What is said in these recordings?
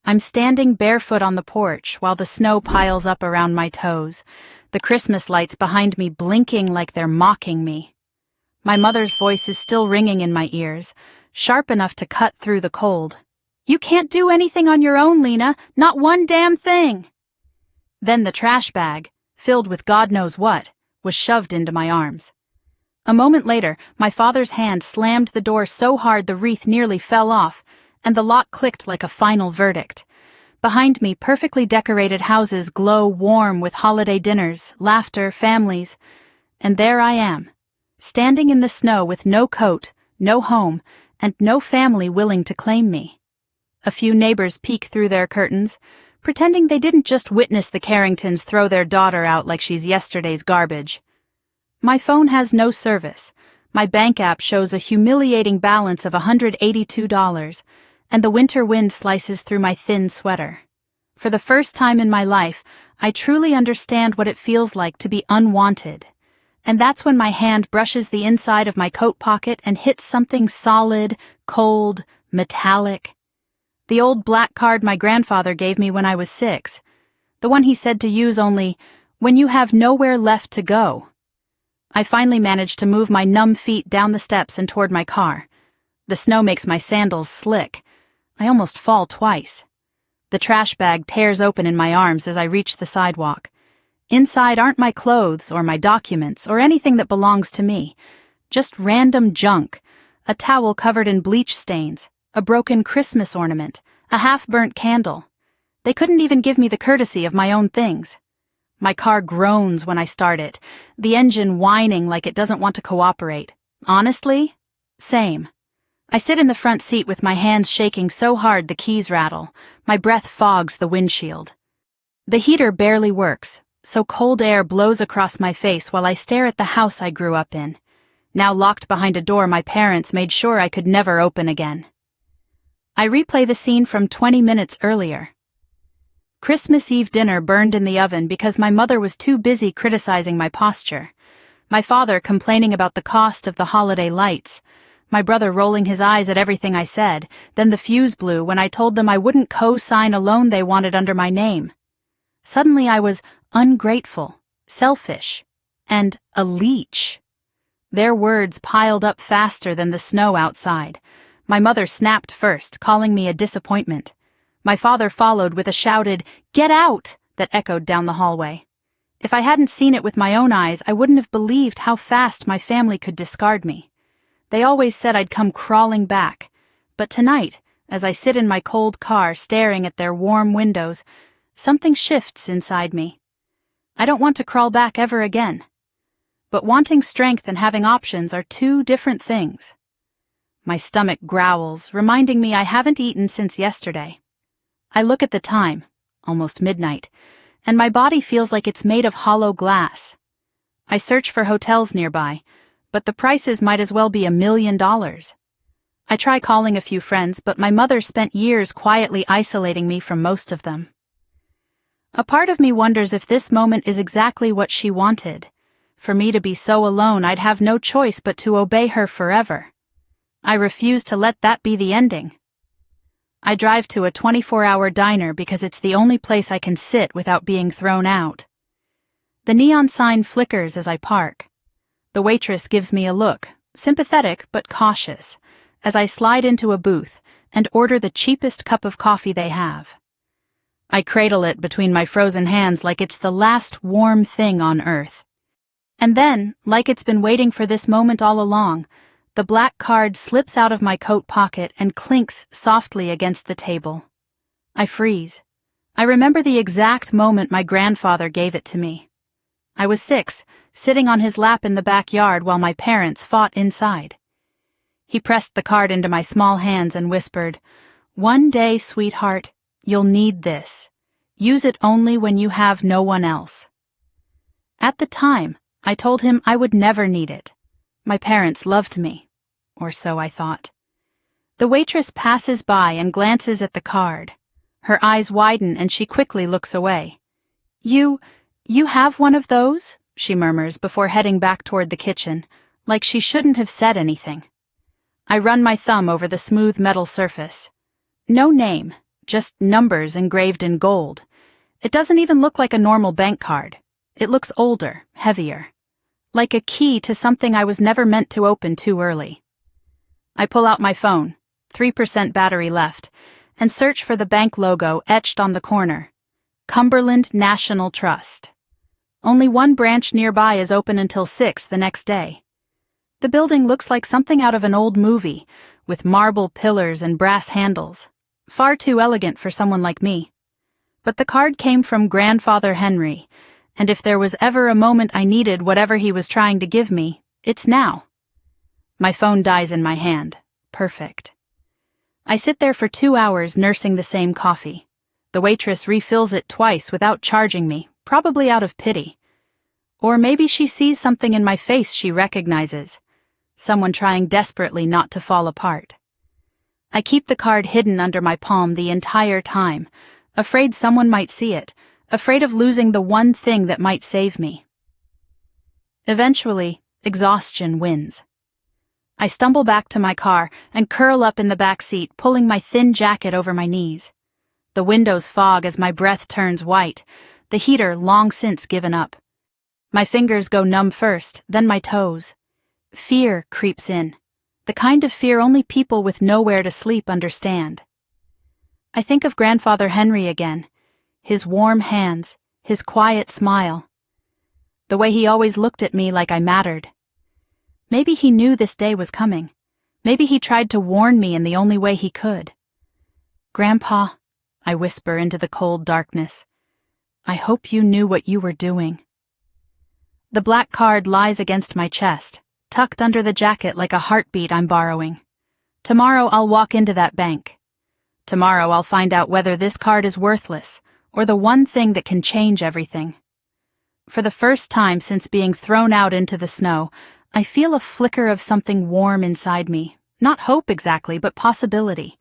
I'm standing barefoot on the porch while the snow piles up around my toes, the Christmas lights behind me blinking like they're mocking me. My mother's voice is still ringing in my ears, sharp enough to cut through the cold. "You can't do anything on your own, Lena, not one damn thing!" Then the trash bag, filled with God knows what, was shoved into my arms. A moment later, my father's hand slammed the door so hard the wreath nearly fell off, and the lock clicked like a final verdict. Behind me, perfectly decorated houses glow warm with holiday dinners, laughter, families, and there I am, standing in the snow with no coat, no home, and no family willing to claim me. A few neighbors peek through their curtains, pretending they didn't just witness the Carringtons throw their daughter out like she's yesterday's garbage. My phone has no service. My bank app shows a humiliating balance of $182, and the winter wind slices through my thin sweater. For the first time in my life, I truly understand what it feels like to be unwanted. And that's when my hand brushes the inside of my coat pocket and hits something solid, cold, metallic. The old black card my grandfather gave me when I was 6. The one he said to use only when you have nowhere left to go. I finally managed to move my numb feet down the steps and toward my car. The snow makes my sandals slick. I almost fall twice. The trash bag tears open in my arms as I reach the sidewalk. Inside aren't my clothes or my documents or anything that belongs to me. Just random junk. A towel covered in bleach stains, a broken Christmas ornament, a half-burnt candle. They couldn't even give me the courtesy of my own things. My car groans when I start it, the engine whining like it doesn't want to cooperate. Honestly, same. I sit in the front seat with my hands shaking so hard the keys rattle. My breath fogs the windshield. The heater barely works, so cold air blows across my face while I stare at the house I grew up in. Now locked behind a door my parents made sure I could never open again. I replay the scene from 20 minutes earlier. Christmas Eve dinner burned in the oven because my mother was too busy criticizing my posture. My father complaining about the cost of the holiday lights. My brother rolling his eyes at everything I said, then the fuse blew when I told them I wouldn't co-sign a loan they wanted under my name. Suddenly I was ungrateful, selfish, and a leech. Their words piled up faster than the snow outside. My mother snapped first, calling me a disappointment. My father followed with a shouted, "Get out!" that echoed down the hallway. If I hadn't seen it with my own eyes, I wouldn't have believed how fast my family could discard me. They always said I'd come crawling back, but tonight, as I sit in my cold car staring at their warm windows, something shifts inside me. I don't want to crawl back ever again. But wanting strength and having options are two different things. My stomach growls, reminding me I haven't eaten since yesterday. I look at the time, almost midnight, and my body feels like it's made of hollow glass. I search for hotels nearby, but the prices might as well be $1 million. I try calling a few friends, but my mother spent years quietly isolating me from most of them. A part of me wonders if this moment is exactly what she wanted. For me to be so alone, I'd have no choice but to obey her forever. I refuse to let that be the ending. I drive to a 24-hour diner because it's the only place I can sit without being thrown out. The neon sign flickers as I park. The waitress gives me a look, sympathetic but cautious, as I slide into a booth and order the cheapest cup of coffee they have. I cradle it between my frozen hands like it's the last warm thing on earth. And then, like it's been waiting for this moment all along, the black card slips out of my coat pocket and clinks softly against the table. I freeze. I remember the exact moment my grandfather gave it to me. I was 6, sitting on his lap in the backyard while my parents fought inside. He pressed the card into my small hands and whispered, "One day, sweetheart, you'll need this. Use it only when you have no one else." At the time, I told him I would never need it. My parents loved me, or so I thought. The waitress passes by and glances at the card. Her eyes widen and she quickly looks away. You have one of those?" she murmurs before heading back toward the kitchen, like she shouldn't have said anything. I run my thumb over the smooth metal surface. No name, just numbers engraved in gold. It doesn't even look like a normal bank card. It looks older, heavier. Like a key to something I was never meant to open too early. I pull out my phone, 3% battery left, and search for the bank logo etched on the corner. Cumberland National Trust. Only one branch nearby is open until 6 the next day. The building looks like something out of an old movie, with marble pillars and brass handles. Far too elegant for someone like me. But the card came from Grandfather Henry, and if there was ever a moment I needed whatever he was trying to give me, it's now. My phone dies in my hand. Perfect. I sit there for 2 hours nursing the same coffee. The waitress refills it twice without charging me, probably out of pity. Or maybe she sees something in my face she recognizes. Someone trying desperately not to fall apart. I keep the card hidden under my palm the entire time, afraid someone might see it, afraid of losing the one thing that might save me. Eventually, exhaustion wins. I stumble back to my car and curl up in the back seat, pulling my thin jacket over my knees. The windows fog as my breath turns white, the heater long since given up. My fingers go numb first, then my toes. Fear creeps in, the kind of fear only people with nowhere to sleep understand. I think of Grandfather Henry again, his warm hands, his quiet smile. The way he always looked at me like I mattered. Maybe he knew this day was coming. Maybe he tried to warn me in the only way he could. Grandpa, I whisper into the cold darkness, I hope you knew what you were doing. The black card lies against my chest, tucked under the jacket like a heartbeat I'm borrowing. Tomorrow I'll walk into that bank. Tomorrow I'll find out whether this card is worthless, or the one thing that can change everything. For the first time since being thrown out into the snow, I feel a flicker of something warm inside me. Not hope exactly, but possibility.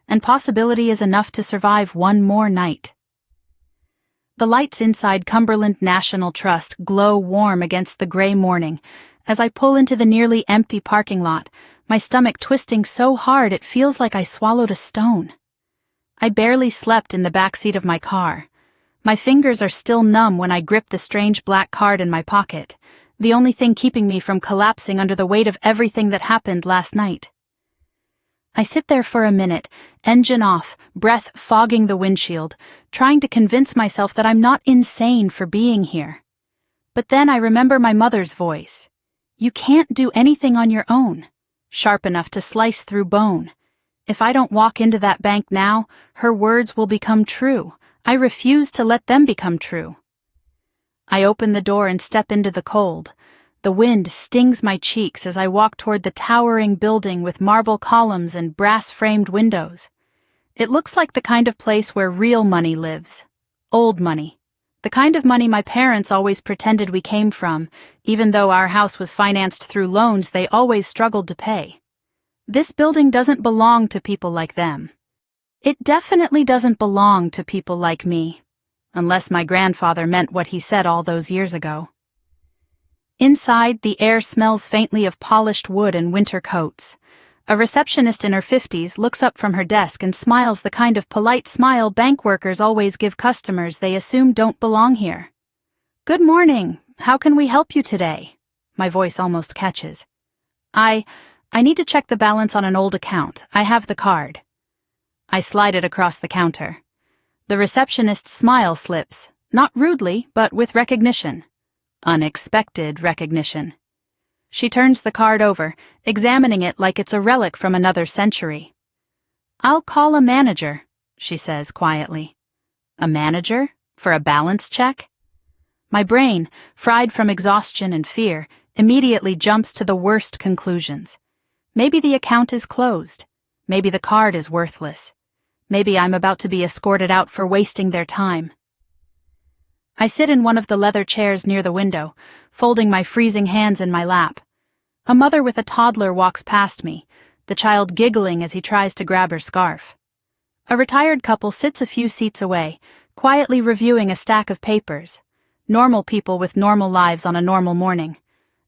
And possibility is enough to survive one more night. The lights inside Cumberland National Trust glow warm against the gray morning as I pull into the nearly empty parking lot, my stomach twisting so hard it feels like I swallowed a stone. I barely slept in the back seat of my car. My fingers are still numb when I grip the strange black card in my pocket, the only thing keeping me from collapsing under the weight of everything that happened last night. I sit there for a minute, engine off, breath fogging the windshield, trying to convince myself that I'm not insane for being here. But then I remember my mother's voice. You can't do anything on your own, sharp enough to slice through bone. If I don't walk into that bank now, her words will become true. I refuse to let them become true. I open the door and step into the cold. The wind stings my cheeks as I walk toward the towering building with marble columns and brass-framed windows. It looks like the kind of place where real money lives. Old money. The kind of money my parents always pretended we came from, even though our house was financed through loans they always struggled to pay. This building doesn't belong to people like them. It definitely doesn't belong to people like me, unless my grandfather meant what he said all those years ago. Inside, the air smells faintly of polished wood and winter coats. A receptionist in her 50s looks up from her desk and smiles the kind of polite smile bank workers always give customers they assume don't belong here. Good morning. How can we help you today? My voice almost catches. I need to check the balance on an old account. I have the card. I slide it across the counter. The receptionist's smile slips, not rudely, but with recognition. Unexpected recognition. She turns the card over, examining it like it's a relic from another century. I'll call a manager, she says quietly. A manager? For a balance check? My brain, fried from exhaustion and fear, immediately jumps to the worst conclusions. Maybe the account is closed. Maybe the card is worthless. Maybe I'm about to be escorted out for wasting their time. I sit in one of the leather chairs near the window, folding my freezing hands in my lap. A mother with a toddler walks past me, the child giggling as he tries to grab her scarf. A retired couple sits a few seats away, quietly reviewing a stack of papers. Normal people with normal lives on a normal morning.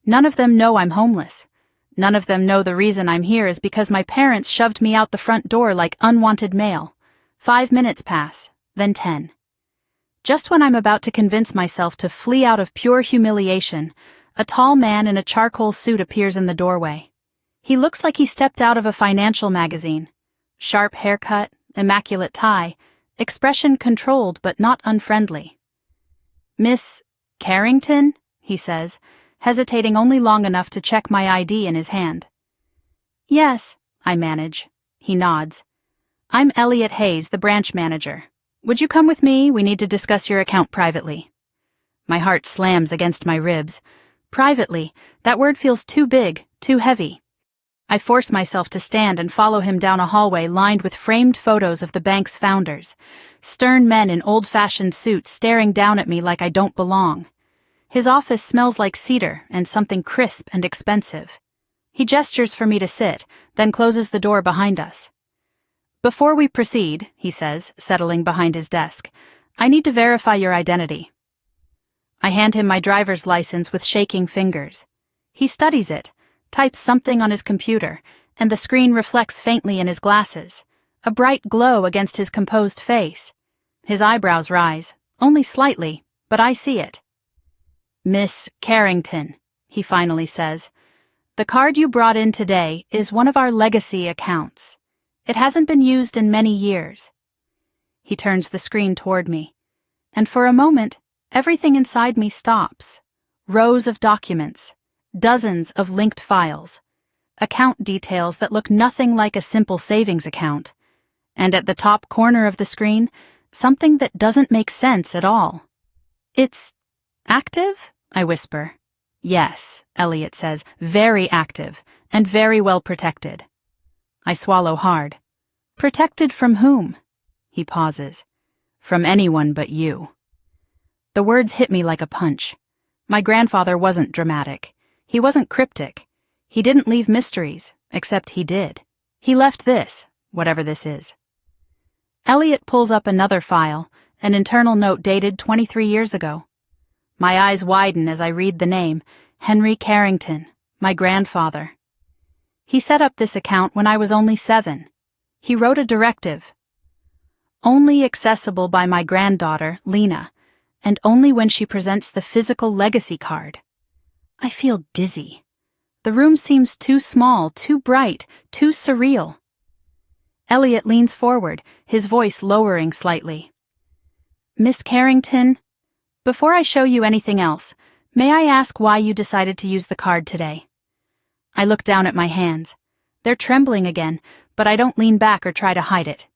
None of them know I'm homeless. None of them know the reason I'm here is because my parents shoved me out the front door like unwanted mail. 5 minutes pass, then 10. Just when I'm about to convince myself to flee out of pure humiliation, a tall man in a charcoal suit appears in the doorway. He looks like he stepped out of a financial magazine. Sharp haircut, immaculate tie, expression controlled but not unfriendly. "Miss Carrington?" he says, hesitating only long enough to check my ID in his hand. "Yes," I manage. He nods. "I'm Elliot Hayes, the branch manager. Would you come with me? We need to discuss your account privately." My heart slams against my ribs. Privately, that word feels too big, too heavy. I force myself to stand and follow him down a hallway lined with framed photos of the bank's founders, stern men in old-fashioned suits staring down at me like I don't belong. His office smells like cedar and something crisp and expensive. He gestures for me to sit, then closes the door behind us. "Before we proceed," he says, settling behind his desk, "I need to verify your identity." I hand him my driver's license with shaking fingers. He studies it, types something on his computer, and the screen reflects faintly in his glasses, a bright glow against his composed face. His eyebrows rise, only slightly, but I see it. "Miss Carrington," he finally says, "the card you brought in today is one of our legacy accounts. It hasn't been used in many years." He turns the screen toward me, and for a moment, everything inside me stops. Rows of documents, dozens of linked files, account details that look nothing like a simple savings account, and at the top corner of the screen, something that doesn't make sense at all. "It's active?" I whisper. "Yes," Elliot says, "very active, and very well protected." I swallow hard. "Protected from whom?" He pauses. "From anyone but you." The words hit me like a punch. My grandfather wasn't dramatic. He wasn't cryptic. He didn't leave mysteries, except he did. He left this, whatever this is. Elliot pulls up another file, an internal note dated 23 years ago. My eyes widen as I read the name, Henry Carrington, my grandfather. He set up this account when I was only 7. He wrote a directive. "Only accessible by my granddaughter, Lena, and only when she presents the physical legacy card." I feel dizzy. The room seems too small, too bright, too surreal. Elliot leans forward, his voice lowering slightly. "Miss Carrington, before I show you anything else, may I ask why you decided to use the card today?" I look down at my hands. They're trembling again, but I don't lean back or try to hide it.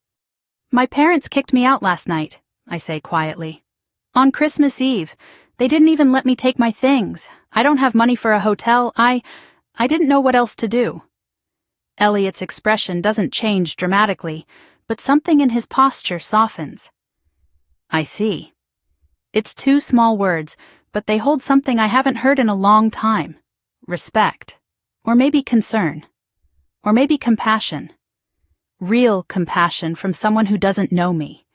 "My parents kicked me out last night," I say quietly. "On Christmas Eve. They didn't even let me take my things. I don't have money for a hotel. I didn't know what else to do." Elliot's expression doesn't change dramatically, but something in his posture softens. "I see." It's 2 small words, but they hold something I haven't heard in a long time. Respect. Or maybe concern. Or maybe compassion. Real compassion from someone who doesn't know me.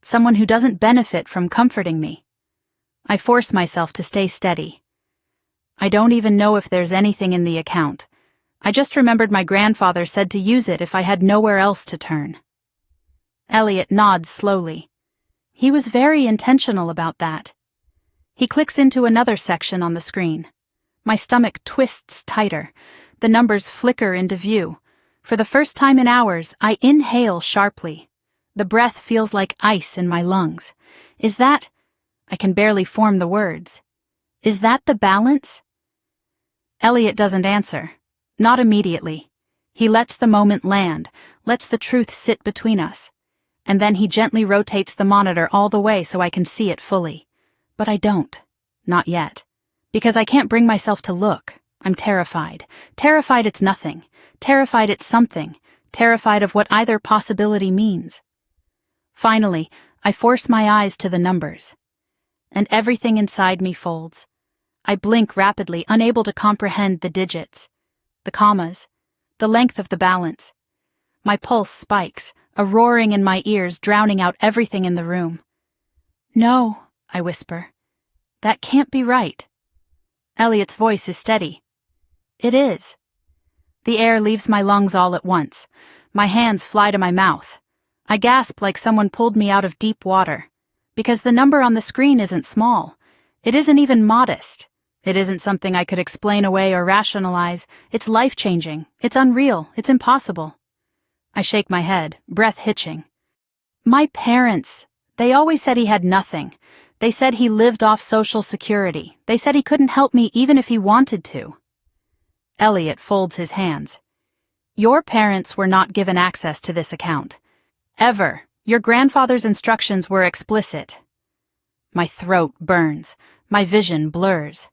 Someone who doesn't benefit from comforting me. I force myself to stay steady. "I don't even know if there's anything in the account. I just remembered my grandfather said to use it if I had nowhere else to turn." Elliot nods slowly. He was very intentional about that. He clicks into another section on the screen. My stomach twists tighter. The numbers flicker into view. For the first time in hours, I inhale sharply. The breath feels like ice in my lungs. Is that... I can barely form the words. Is that the balance? Elliot doesn't answer. Not immediately. He lets the moment land, lets the truth sit between us. And then he gently rotates the monitor all the way so I can see it fully. But I don't. Not yet. Because I can't bring myself to look. I'm terrified. Terrified it's nothing. Terrified it's something. Terrified of what either possibility means. Finally, I force my eyes to the numbers. And everything inside me folds. I blink rapidly, unable to comprehend the digits, the commas, the length of the balance. My pulse spikes, a roaring in my ears drowning out everything in the room. "No," I whisper. "That can't be right." Elliot's voice is steady. "It is." The air leaves my lungs all at once. My hands fly to my mouth. I gasp like someone pulled me out of deep water. Because the number on the screen isn't small. It isn't even modest. It isn't something I could explain away or rationalize. It's life-changing. It's unreal. It's impossible. I shake my head, breath hitching. My parents, they always said he had nothing. They said he lived off Social Security. They said he couldn't help me even if he wanted to. Elliot folds his hands. Your parents were not given access to this account. Ever. Your grandfather's instructions were explicit. My throat burns. My vision blurs.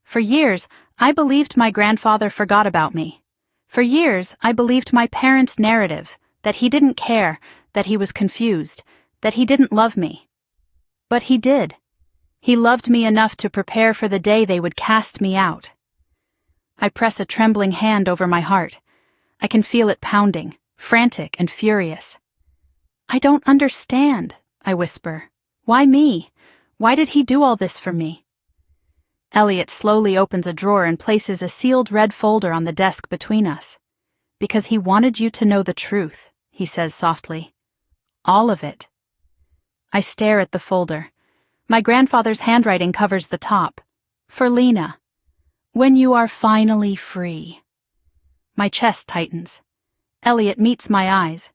For years, I believed my grandfather forgot about me. For years, I believed my parents' narrative, that he didn't care, that he was confused, that he didn't love me. But he did. He loved me enough to prepare for the day they would cast me out. I press a trembling hand over my heart. I can feel it pounding, frantic and furious. I don't understand, I whisper. Why me? Why did he do all this for me? Elliot slowly opens a drawer and places a sealed red folder on the desk between us. Because he wanted you to know the truth, he says softly. All of it. I stare at the folder. My grandfather's handwriting covers the top. For Lena. When you are finally free. My chest tightens. Elliot meets my eyes.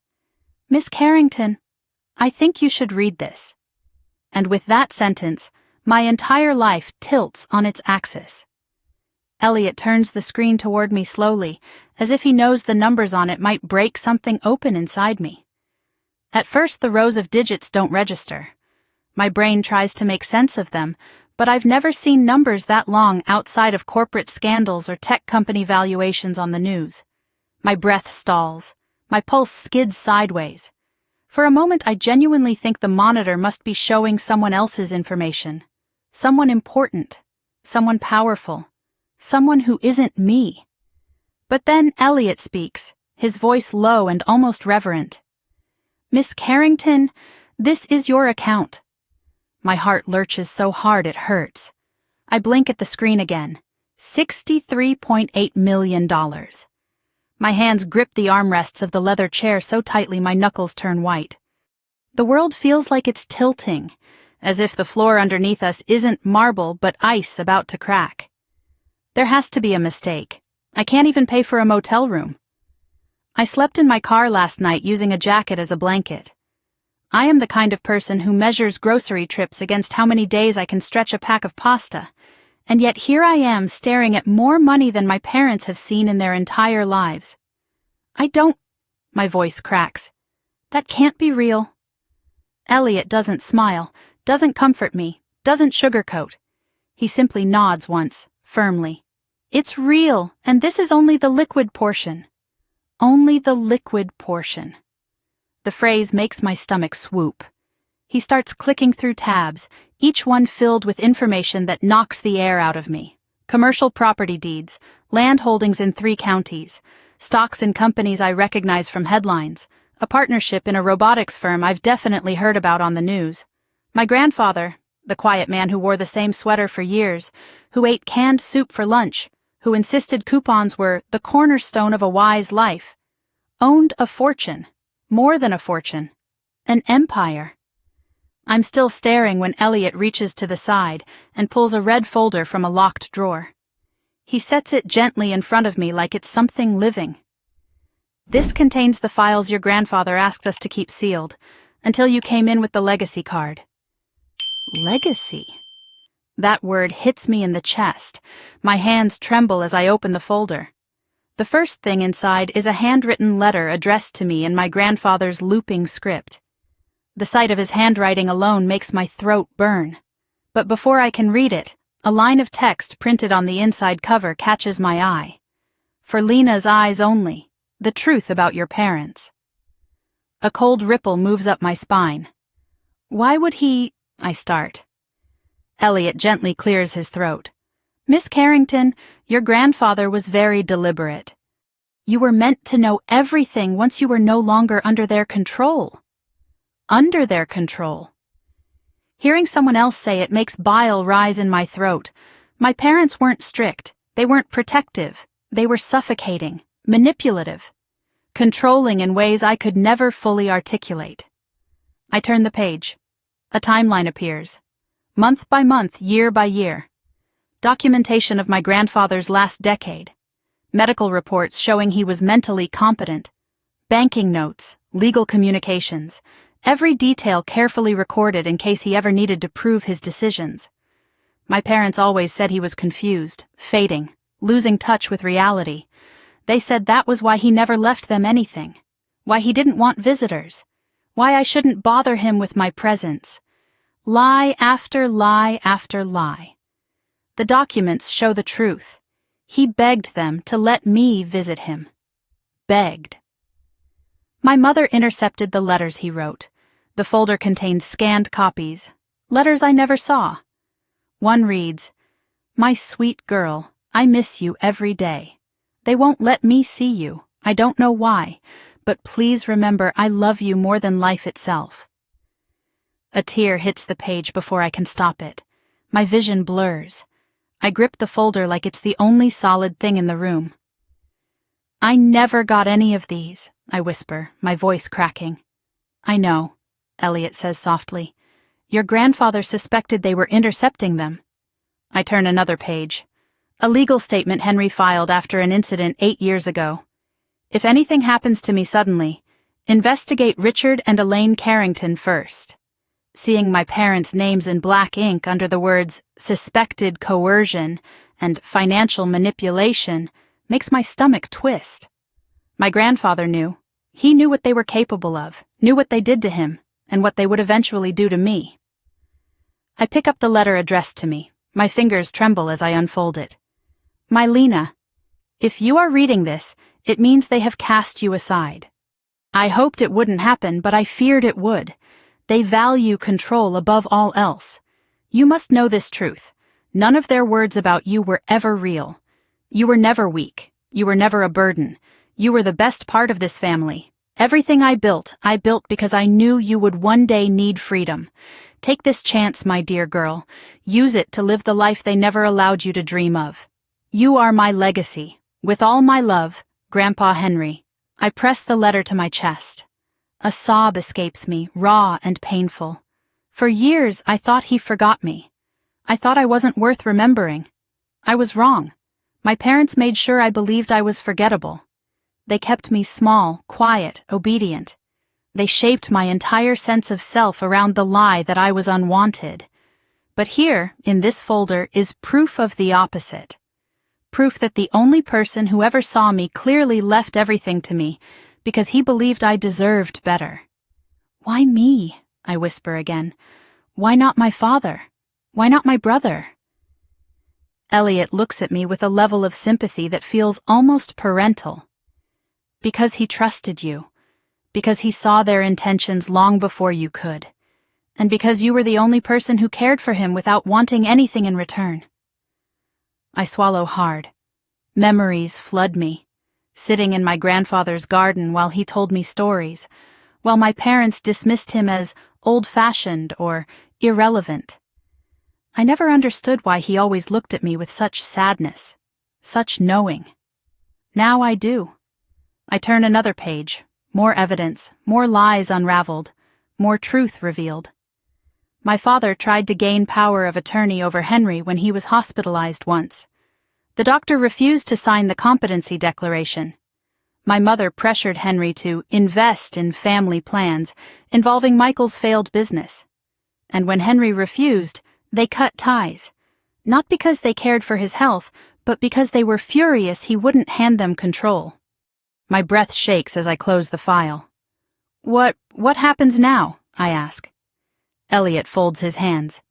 Miss Carrington, I think you should read this. And with that sentence, my entire life tilts on its axis. Elliot turns the screen toward me slowly, as if he knows the numbers on it might break something open inside me. At first, the rows of digits don't register. My brain tries to make sense of them, but I've never seen numbers that long outside of corporate scandals or tech company valuations on the news. My breath stalls. My pulse skids sideways. For a moment, I genuinely think the monitor must be showing someone else's information. Someone important. Someone powerful. Someone who isn't me. But then Elliot speaks, his voice low and almost reverent. Miss Carrington, this is your account. My heart lurches so hard it hurts. I blink at the screen again. $63.8 million. My hands grip the armrests of the leather chair so tightly my knuckles turn white. The world feels like it's tilting, as if the floor underneath us isn't marble but ice about to crack. There has to be a mistake. I can't even pay for a motel room. I slept in my car last night using a jacket as a blanket. I am the kind of person who measures grocery trips against how many days I can stretch a pack of pasta, and yet here I am staring at more money than my parents have seen in their entire lives. My voice cracks. That can't be real. Elliot doesn't smile, doesn't comfort me, doesn't sugarcoat. He simply nods once, firmly. It's real, and this is only the liquid portion. Only the liquid portion. The phrase makes my stomach swoop. He starts clicking through tabs, each one filled with information that knocks the air out of me. Commercial property deeds, land holdings in 3 counties, stocks in companies I recognize from headlines, a partnership in a robotics firm I've definitely heard about on the news. My grandfather, the quiet man who wore the same sweater for years, who ate canned soup for lunch, who insisted coupons were the cornerstone of a wise life, owned a fortune, more than a fortune, an empire. I'm still staring when Elliot reaches to the side and pulls a red folder from a locked drawer. He sets it gently in front of me like it's something living. This contains the files your grandfather asked us to keep sealed, until you came in with the legacy card. Legacy? That word hits me in the chest. My hands tremble as I open the folder. The first thing inside is a handwritten letter addressed to me in my grandfather's looping script. The sight of his handwriting alone makes my throat burn. But before I can read it, a line of text printed on the inside cover catches my eye. For Lena's eyes only, the truth about your parents. A cold ripple moves up my spine. Why would he... I start. Elliot gently clears his throat. Miss Carrington, your grandfather was very deliberate. You were meant to know everything once you were no longer under their control. Under their control. Hearing someone else say it makes bile rise in my throat. My parents weren't strict. They weren't protective. They were suffocating, manipulative. controlling in ways I could never fully articulate. I turn the page. A timeline appears. Month by month, year by year. Documentation of my grandfather's last decade. Medical reports showing he was mentally competent. Banking notes, legal communications, every detail carefully recorded in case he ever needed to prove his decisions. My parents always said he was confused, fading, losing touch with reality. They said that was why he never left them anything, why he didn't want visitors, why I shouldn't bother him with my presence. Lie after lie after lie. The documents show the truth. He begged them to let me visit him. Begged. My mother intercepted the letters he wrote. The folder contained scanned copies, letters I never saw. One reads, "My sweet girl, I miss you every day. They won't let me see you. I don't know why, but please remember I love you more than life itself." A tear hits the page before I can stop it. My vision blurs. I grip the folder like it's the only solid thing in the room. "I never got any of these," I whisper, my voice cracking. "I know," Elliot says softly. "Your grandfather suspected they were intercepting them." I turn another page. A legal statement Henry filed after an incident 8 years ago. "If anything happens to me suddenly, investigate Richard and Elaine Carrington first." Seeing my parents' names in black ink under the words "suspected coercion" and "financial manipulation" makes my stomach twist. My grandfather knew. He knew what they were capable of, knew what they did to him, and what they would eventually do to me. I pick up the letter addressed to me. My fingers tremble as I unfold it. "My Lena, if you are reading this, it means they have cast you aside. I hoped it wouldn't happen, but I feared it would. They value control above all else. You must know this truth. None of their words about you were ever real. You were never weak. You were never a burden. You were the best part of this family. Everything I built because I knew you would one day need freedom. Take this chance, my dear girl. Use it to live the life they never allowed you to dream of. You are my legacy. With all my love, Grandpa Henry." I press the letter to my chest. A sob escapes me, raw and painful. For years, I thought he forgot me. I thought I wasn't worth remembering. I was wrong. My parents made sure I believed I was forgettable. They kept me small, quiet, obedient. They shaped my entire sense of self around the lie that I was unwanted. But here, in this folder, is proof of the opposite. Proof that the only person who ever saw me clearly left everything to me, because he believed I deserved better. "Why me?" I whisper again. "Why not my father? Why not my brother?" Elliot looks at me with a level of sympathy that feels almost parental. "Because he trusted you. Because he saw their intentions long before you could. And because you were the only person who cared for him without wanting anything in return." I swallow hard. Memories flood me. Sitting in my grandfather's garden while he told me stories, while my parents dismissed him as old-fashioned or irrelevant. I never understood why he always looked at me with such sadness, such knowing. Now I do. I turn another page, more evidence, more lies unraveled, more truth revealed. My father tried to gain power of attorney over Henry when he was hospitalized once. The doctor refused to sign the competency declaration. My mother pressured Henry to invest in family plans involving Michael's failed business. And when Henry refused, they cut ties. Not because they cared for his health, but because they were furious he wouldn't hand them control. My breath shakes as I close the file. What happens now?" I ask. Elliot folds his hands.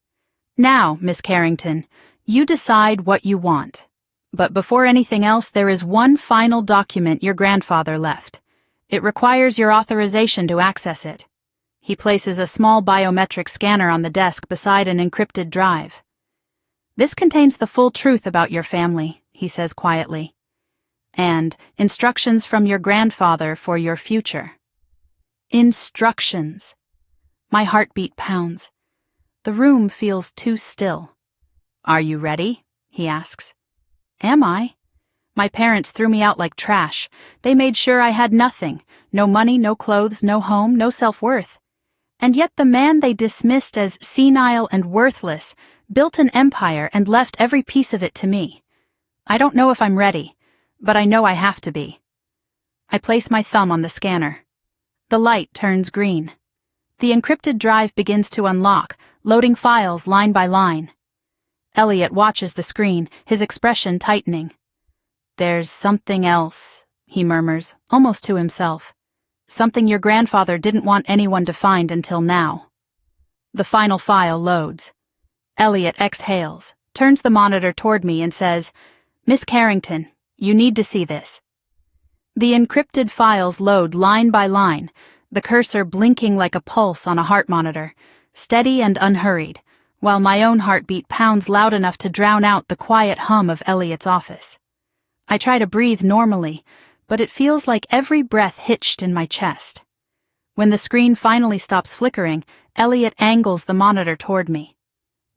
"Now, Miss Carrington, you decide what you want. But before anything else, there is one final document your grandfather left. It requires your authorization to access it." He places a small biometric scanner on the desk beside an encrypted drive. "This contains the full truth about your family," he says quietly. "And instructions from your grandfather for your future." Instructions. My heartbeat pounds. The room feels too still. "Are you ready?" he asks. Am I? My parents threw me out like trash. They made sure I had nothing. No money, no clothes, no home, no self-worth. And yet the man they dismissed as senile and worthless built an empire and left every piece of it to me. I don't know if I'm ready, but I know I have to be. I place my thumb on the scanner. The light turns green. The encrypted drive begins to unlock, loading files line by line. Elliot watches the screen, his expression tightening. "There's something else," he murmurs, almost to himself. "Something your grandfather didn't want anyone to find until now." The final file loads. Elliot exhales, turns the monitor toward me and says, "Miss Carrington, you need to see this." The encrypted files load line by line, the cursor blinking like a pulse on a heart monitor, steady and unhurried, while my own heartbeat pounds loud enough to drown out the quiet hum of Elliot's office. I try to breathe normally, but it feels like every breath hitched in my chest. When the screen finally stops flickering, Elliot angles the monitor toward me.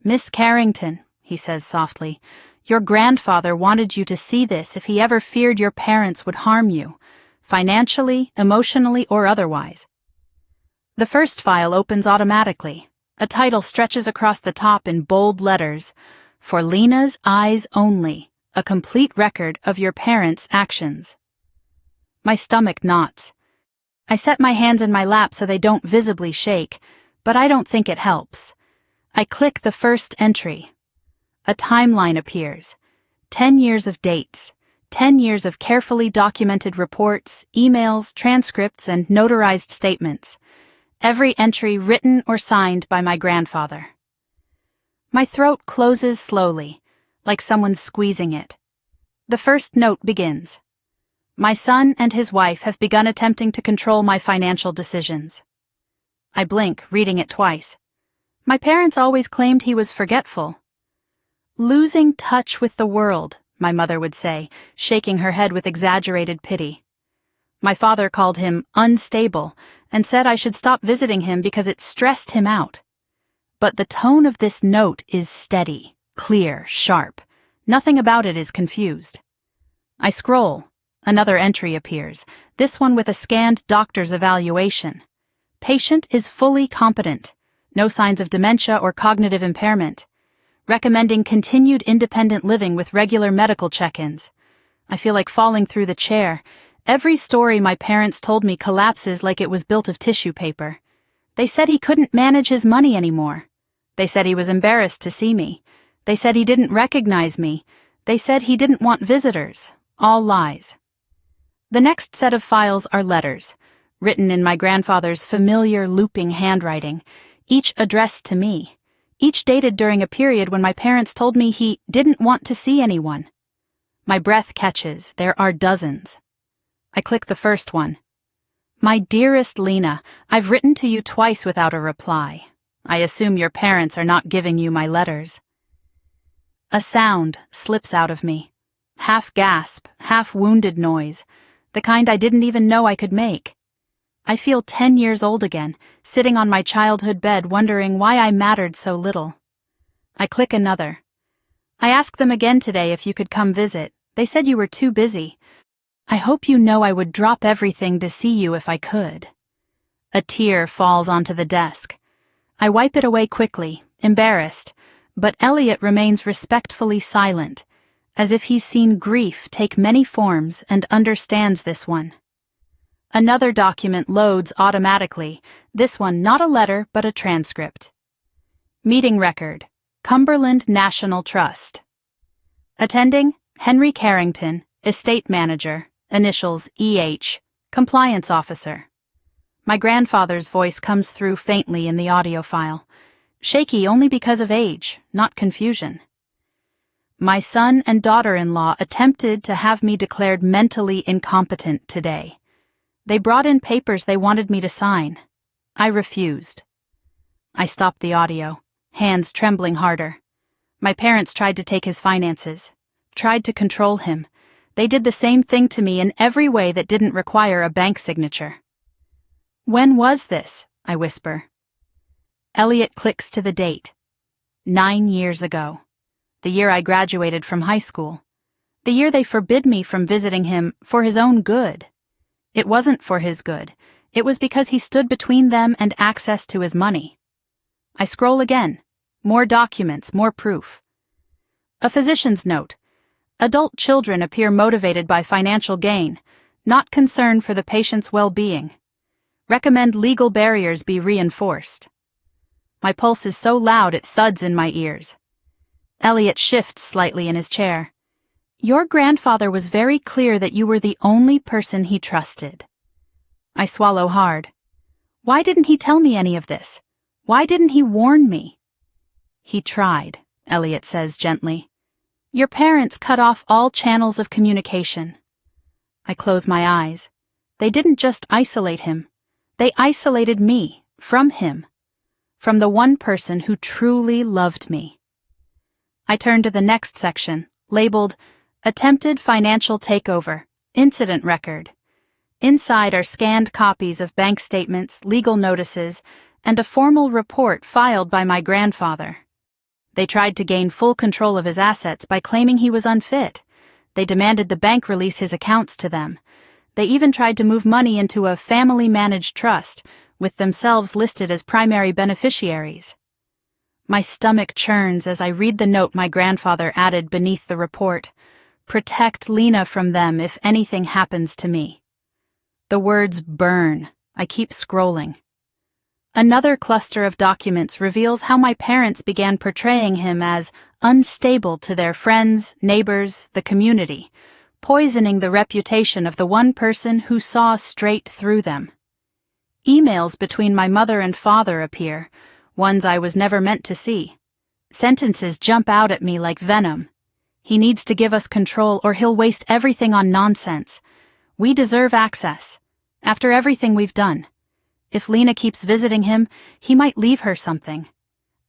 "Miss Carrington," he says softly, "your grandfather wanted you to see this if he ever feared your parents would harm you, financially, emotionally, or otherwise." The first file opens automatically. A title stretches across the top in bold letters, "For Lena's Eyes Only, a complete record of your parents' actions." My stomach knots. I set my hands in my lap so they don't visibly shake, but I don't think it helps. I click the first entry. A timeline appears. 10 years of dates. 10 years of carefully documented reports, emails, transcripts, and notarized statements. Every entry written or signed by my grandfather. My throat closes slowly, like someone's squeezing it. The first note begins. "My son and his wife have begun attempting to control my financial decisions." I blink, reading it twice. My parents always claimed he was forgetful. "Losing touch with the world," my mother would say, shaking her head with exaggerated pity. My father called him unstable and said I should stop visiting him because it stressed him out. But the tone of this note is steady, clear, sharp. Nothing about it is confused. I scroll. Another entry appears, this one with a scanned doctor's evaluation. Patient is fully competent. No signs of dementia or cognitive impairment. Recommending continued independent living with regular medical check-ins. I feel like falling through the chair. Every story my parents told me collapses like it was built of tissue paper. They said he couldn't manage his money anymore. They said he was embarrassed to see me. They said he didn't recognize me. They said he didn't want visitors. All lies. The next set of files are letters, written in my grandfather's familiar looping handwriting, each addressed to me, each dated during a period when my parents told me he didn't want to see anyone. My breath catches. There are dozens. I click the first one. "My dearest Lena, I've written to you twice without a reply. I assume your parents are not giving you my letters." A sound slips out of me. Half gasp, half wounded noise, the kind I didn't even know I could make. I feel 10 years old again, sitting on my childhood bed wondering why I mattered so little. I click another. "I asked them again today if you could come visit. They said you were too busy. I hope you know I would drop everything to see you if I could." A tear falls onto the desk. I wipe it away quickly, embarrassed, but Elliot remains respectfully silent, as if he's seen grief take many forms and understands this one. Another document loads automatically, this one not a letter but a transcript. Meeting record, Cumberland National Trust. Attending, Henry Carrington, Estate Manager, initials EH, Compliance Officer. My grandfather's voice comes through faintly in the audio file, shaky only because of age, not confusion. "My son and daughter-in-law attempted to have me declared mentally incompetent today. They brought in papers they wanted me to sign. I refused." I stopped the audio, hands trembling harder. My parents tried to take his finances, tried to control him. They did the same thing to me in every way that didn't require a bank signature. "When was this?" I whisper. Elliot clicks to the date. 9 years ago. The year I graduated from high school. The year they forbid me from visiting him for his own good. It wasn't for his good. It was because he stood between them and access to his money. I scroll again. More documents, more proof. A physician's note. Adult children appear motivated by financial gain, not concern for the patient's well-being. Recommend legal barriers be reinforced. My pulse is so loud it thuds in my ears. Elliot shifts slightly in his chair. Your grandfather was very clear that you were the only person he trusted. I swallow hard. Why didn't he tell me any of this? Why didn't he warn me? He tried, Elliot says gently. Your parents cut off all channels of communication. I close my eyes. They didn't just isolate him. They isolated me from him, from the one person who truly loved me. I turn to the next section, labeled Attempted Financial Takeover, Incident Record. Inside are scanned copies of bank statements, legal notices, and a formal report filed by my grandfather. They tried to gain full control of his assets by claiming he was unfit. They demanded the bank release his accounts to them. They even tried to move money into a family-managed trust, with themselves listed as primary beneficiaries. My stomach churns as I read the note my grandfather added beneath the report. Protect Lena from them if anything happens to me. The words burn. I keep scrolling. Another cluster of documents reveals how my parents began portraying him as unstable to their friends, neighbors, the community, poisoning the reputation of the one person who saw straight through them. Emails between my mother and father appear, ones I was never meant to see. Sentences jump out at me like venom. He needs to give us control or he'll waste everything on nonsense. We deserve access. After everything we've done. If Lena keeps visiting him, he might leave her something.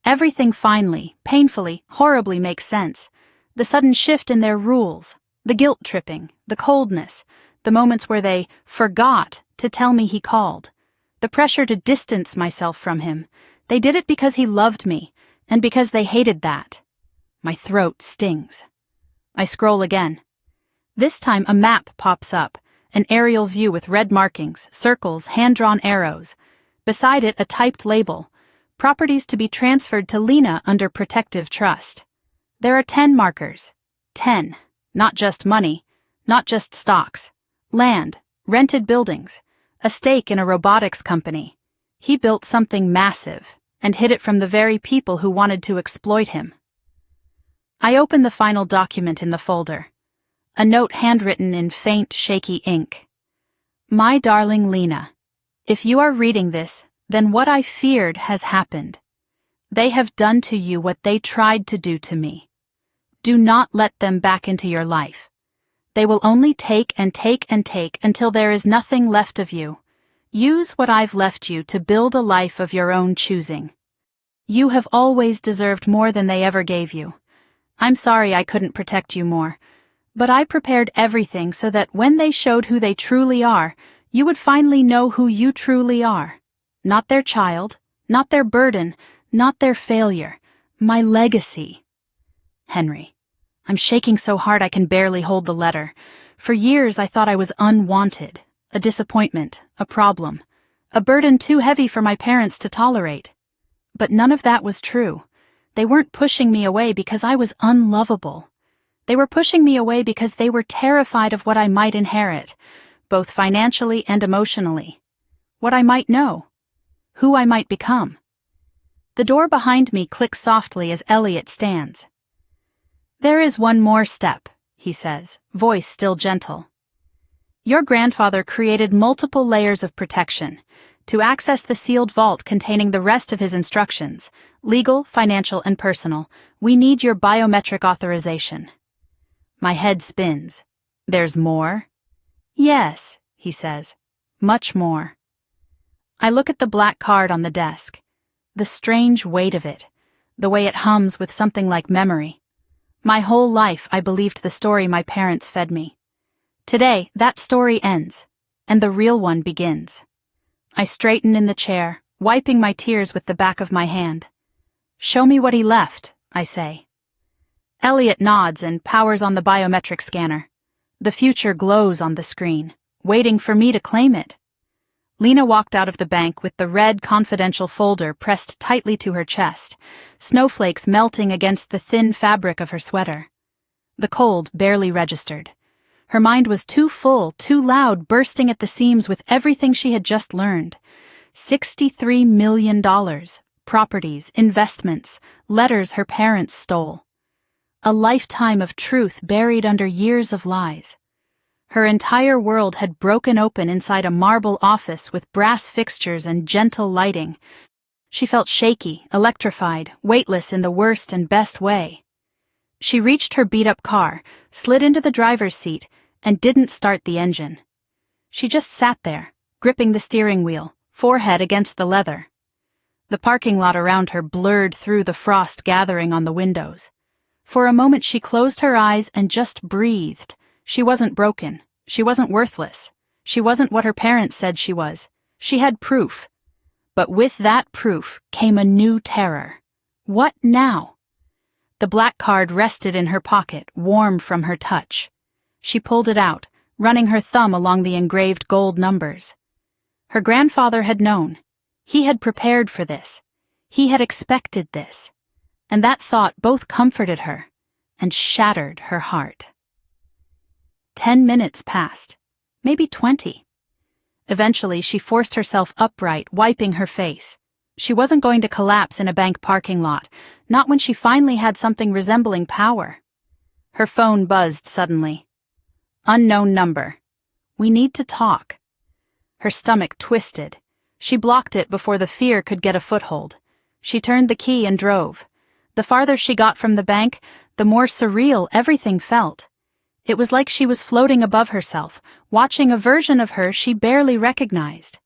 Everything finally, painfully, horribly makes sense. The sudden shift in their rules, the guilt-tripping, the coldness, the moments where they forgot to tell me he called, the pressure to distance myself from him. They did it because he loved me, and because they hated that. My throat stings. I scroll again. This time a map pops up. An aerial view with red markings, circles, hand-drawn arrows. Beside it, a typed label, properties to be transferred to Lena under protective trust. There are 10 markers. 10. Not just money, not just stocks. Land, rented buildings, a stake in a robotics company. He built something massive and hid it from the very people who wanted to exploit him. I open the final document in the folder. A note handwritten in faint, shaky ink. My darling Lena, if you are reading this, then what I feared has happened. They have done to you what they tried to do to me. Do not let them back into your life. They will only take and take and take until there is nothing left of you. Use what I've left you to build a life of your own choosing. You have always deserved more than they ever gave you. I'm sorry I couldn't protect you more. But I prepared everything so that when they showed who they truly are, you would finally know who you truly are. Not their child, not their burden, not their failure. My legacy. Henry. I'm shaking so hard I can barely hold the letter. For years I thought I was unwanted, a disappointment, a problem, a burden too heavy for my parents to tolerate. But none of that was true. They weren't pushing me away because I was unlovable. They were pushing me away because they were terrified of what I might inherit, both financially and emotionally. What I might know. Who I might become. The door behind me clicks softly as Elliot stands. There is one more step, he says, voice still gentle. Your grandfather created multiple layers of protection. To access the sealed vault containing the rest of his instructions, legal, financial, and personal, we need your biometric authorization. My head spins. There's more? Yes, he says. Much more. I look at the black card on the desk. The strange weight of it. The way it hums with something like memory. My whole life I believed the story my parents fed me. Today, that story ends, and the real one begins. I straighten in the chair, wiping my tears with the back of my hand. Show me what he left, I say. Elliot nods and powers on the biometric scanner. The future glows on the screen, waiting for me to claim it. Lena walked out of the bank with the red confidential folder pressed tightly to her chest, snowflakes melting against the thin fabric of her sweater. The cold barely registered. Her mind was too full, too loud, bursting at the seams with everything she had just learned. $63 million. Properties, investments, letters her parents stole. A lifetime of truth buried under years of lies. Her entire world had broken open inside a marble office with brass fixtures and gentle lighting. She felt shaky, electrified, weightless in the worst and best way. She reached her beat-up car, slid into the driver's seat, and didn't start the engine. She just sat there, gripping the steering wheel, forehead against the leather. The parking lot around her blurred through the frost gathering on the windows. For a moment she closed her eyes and just breathed. She wasn't broken. She wasn't worthless. She wasn't what her parents said she was. She had proof. But with that proof came a new terror. What now? The black card rested in her pocket, warm from her touch. She pulled it out, running her thumb along the engraved gold numbers. Her grandfather had known. He had prepared for this. He had expected this. And that thought both comforted her and shattered her heart. 10 minutes passed, maybe 20. Eventually, she forced herself upright, wiping her face. She wasn't going to collapse in a bank parking lot, not when she finally had something resembling power. Her phone buzzed suddenly. Unknown number. We need to talk. Her stomach twisted. She blocked it before the fear could get a foothold. She turned the key and drove. The farther she got from the bank, the more surreal everything felt. It was like she was floating above herself, watching a version of her she barely recognized.